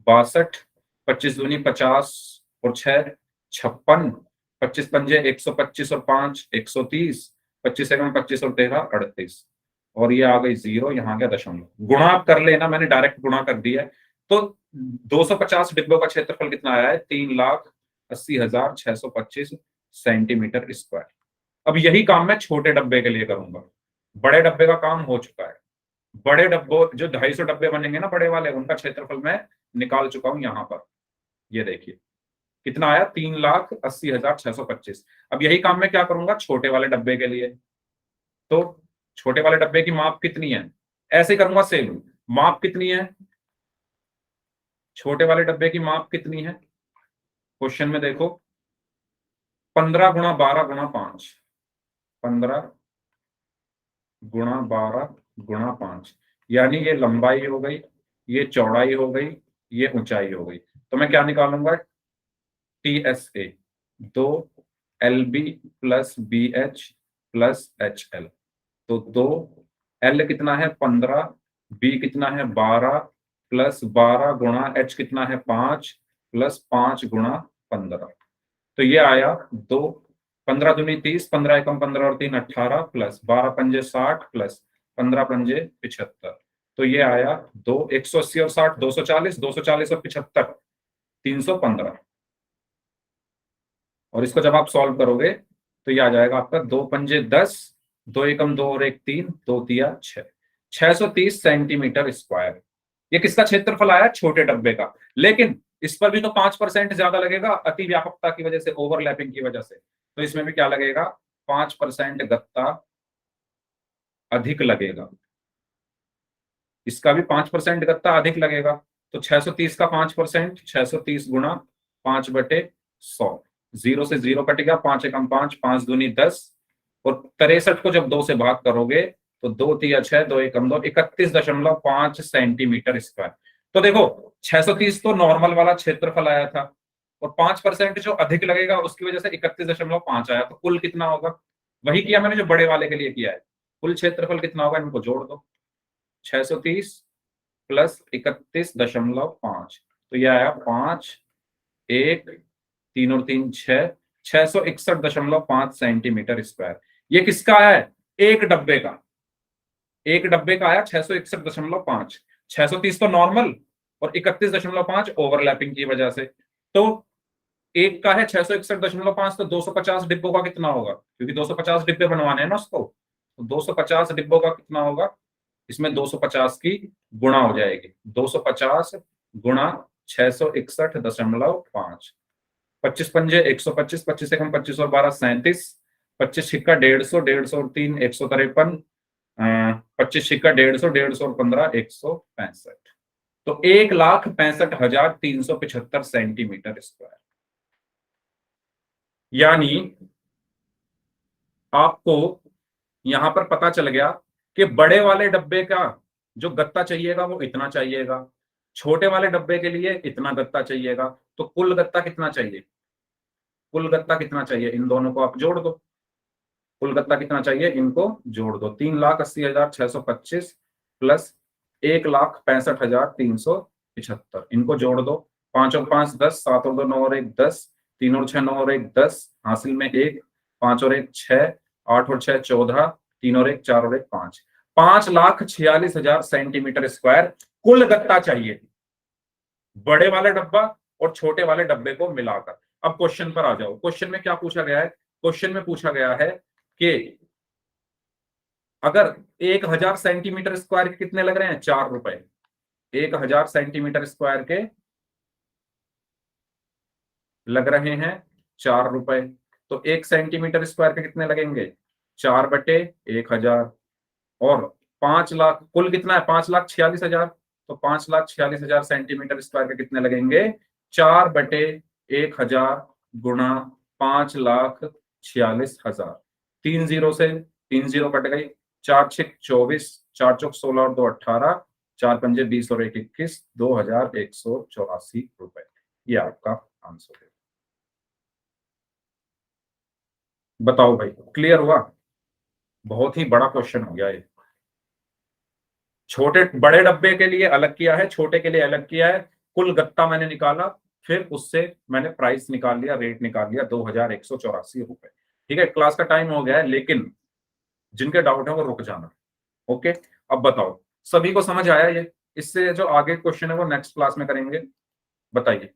[SPEAKER 1] 62, 25 दूनी 50 और 6 56, 25 पंजे 125 और 5 130, 25 एकम 25 और 13 38, और ये आ गई 0, यहाँ आ गया दशमलव, गुणा आप कर लेना, मैंने डायरेक्ट गुणा कर दिया है। तो 250 डिब्बों का क्षेत्रफल कितना आया है? 3,80,625 सेंटीमीटर स्क्वायर। अब यही काम मैं छोटे डब्बे के लिए करूंगा, बड़े डब्बे का काम हो चुका है। बड़े डब्बों जो 250 डब्बे बनेंगे ना बड़े वाले, उनका क्षेत्रफल मैं निकाल चुका हूं यहां पर। ये देखिए कितना आया, 3,80,625। अब यही काम मैं क्या करूंगा छोटे वाले डब्बे के लिए। तो छोटे वाले डब्बे की माप कितनी है? ऐसे ही करूंगा सेम। माप कितनी है छोटे वाले डब्बे की? माप कितनी है क्वेश्चन में देखो, 15 गुणा 12 गुणा 5, 15 गुणा 12 गुणा 5, यानी ये लंबाई हो गई, ये चौड़ाई हो गई, ये ऊंचाई हो गई। तो मैं क्या निकालूंगा? TSA 2 LB plus BH plus HL। तो 2 L कितना है 15, B कितना है 12 प्लस 12 गुणा H कितना है 5 प्लस 5 गुणा 15। तो ये आया 2, 15 दूनी 30, 15 एकम 15 और 3 18 प्लस 12 पंजे 60 प्लस 15 पंजे 75। तो ये आया 2, 180 और 60 240, 240 और 75 315। और इसको जब आप सॉल्व करोगे तो ये आ जाएगा आपका 2 पंजे 10, 2 एकम 2 और 1 3, 2 तिया 6, 630 सेंटीमीटर स्क्वायर। ये किसका क्षेत्रफल आया? छोटे डब्बे का। लेकिन इस पर भी तो 5% ज्यादा लगेगा, अति व्यापकता की वजह से, ओवरलैपिंग की वजह से। तो इसमें भी क्या लगेगा? 5% गत्ता अधिक लगेगा। इसका भी 5% गत्ता अधिक लगेगा। तो 630 का 5%, 630 गुणा 5/100, 0 से 0 कट गया, 5 एकम 5, 5 दूनी 10, और 63 को जब 2 से भाग करोगे तो 2 तिया 6, 2 एकम 2, 31.5 सेंटीमीटर स्क्वायर। तो देखो 630 तो नॉर्मल वाला क्षेत्रफल आया था, और 5% जो अधिक लगेगा उसकी वजह से 31.5 आया। तो कुल कितना होगा? वही किया मैंने जो बड़े वाले के लिए किया है। कुल क्षेत्रफल कितना होगा? इनको जोड़ दो, 630 प्लस 31.5, तो यह आया 5, 1, 3 और 3 6, 661.5 सेंटीमीटर स्क्वायर। ये किसका आया है? एक डब्बे का। एक डब्बे का आया 661.5। 630 तो नॉर्मल और 31.5 ओवरलैपिंग की वजह से। तो एक का है 661.5, तो 250 डिब्बों का कितना होगा? क्योंकि 250 डिब्बे बनवाने हैं ना उसको, तो 250 डिब्बों का कितना होगा? इसमें 250 की गुणा हो जाएगी, 250 गुणा 661.5, 25 पंजे 125, 25 एकम 25 और 12 37, 25 छिक्का 150, 150 और 3 153, 25 छिक्का 150, 150 और 15 165। तो 1,65,375 सेंटीमीटर स्क्वायर। यानी आपको यहां पर पता चल गया कि बड़े वाले डब्बे का जो गत्ता चाहिएगा वो इतना चाहिएगा, छोटे वाले डब्बे के लिए इतना गत्ता चाहिएगा। तो कुल गत्ता कितना चाहिए? कुल गत्ता कितना चाहिए? इन दोनों को आप जोड़ दो। कुल गत्ता कितना चाहिए? इनको जोड़ दो, 3,80,625 प्लस 1,65,375, इनको जोड़ दो। 5 और 5 10, 7 और 2 9 और 1 10, 3 और 6 9 और 1 10, हासिल में 1, 5 और 1 6, 8 और 6 14, 3 और 1 4 और 1 5, 5,46,000 सेंटीमीटर स्क्वायर कुल गत्ता चाहिए, बड़े वाले डब्बा और छोटे वाले डब्बे को मिलाकर। अब क्वेश्चन पर आ जाओ। क्वेश्चन में क्या पूछा गया है? क्वेश्चन में पूछा गया है कि अगर 1,000 सेंटीमीटर स्क्वायर के कितने लग रहे हैं? 4 रुपए। 1,000 सेंटीमीटर स्क्वायर के लग रहे हैं 4 रुपए। तो 1 सेंटीमीटर स्क्वायर के कितने लगेंगे? 4/1,000। और 5 लाख, कुल कितना है? 5,46,000। तो 5,46,000 सेंटीमीटर स्क्वायर के कितने लगेंगे? 4/1,000 गुणा 5,46,000। 3 जीरो से 3 जीरो कट गई, 4 छिक 24, 4 चौक 16 और 2 18, 4 पंजे 20 और 1 21, 2,184 रुपए। ये आपका आंसर है। बताओ भाई, क्लियर हुआ? बहुत ही बड़ा क्वेश्चन हो गया ये। छोटे बड़े डब्बे के लिए अलग किया है, छोटे के लिए अलग किया है। कुल गत्ता मैंने निकाला, फिर उससे मैंने प्राइस निकाल लिया, रेट निकाल लिया, 2,184 रुपए। ठीक है, क्लास का टाइम हो गया है, लेकिन जिनके डाउट है वो रुक जाना। ओके, अब बताओ सभी को समझ आया ये? इससे जो आगे क्वेश्चन है वो नेक्स्ट क्लास में करेंगे, बताइए।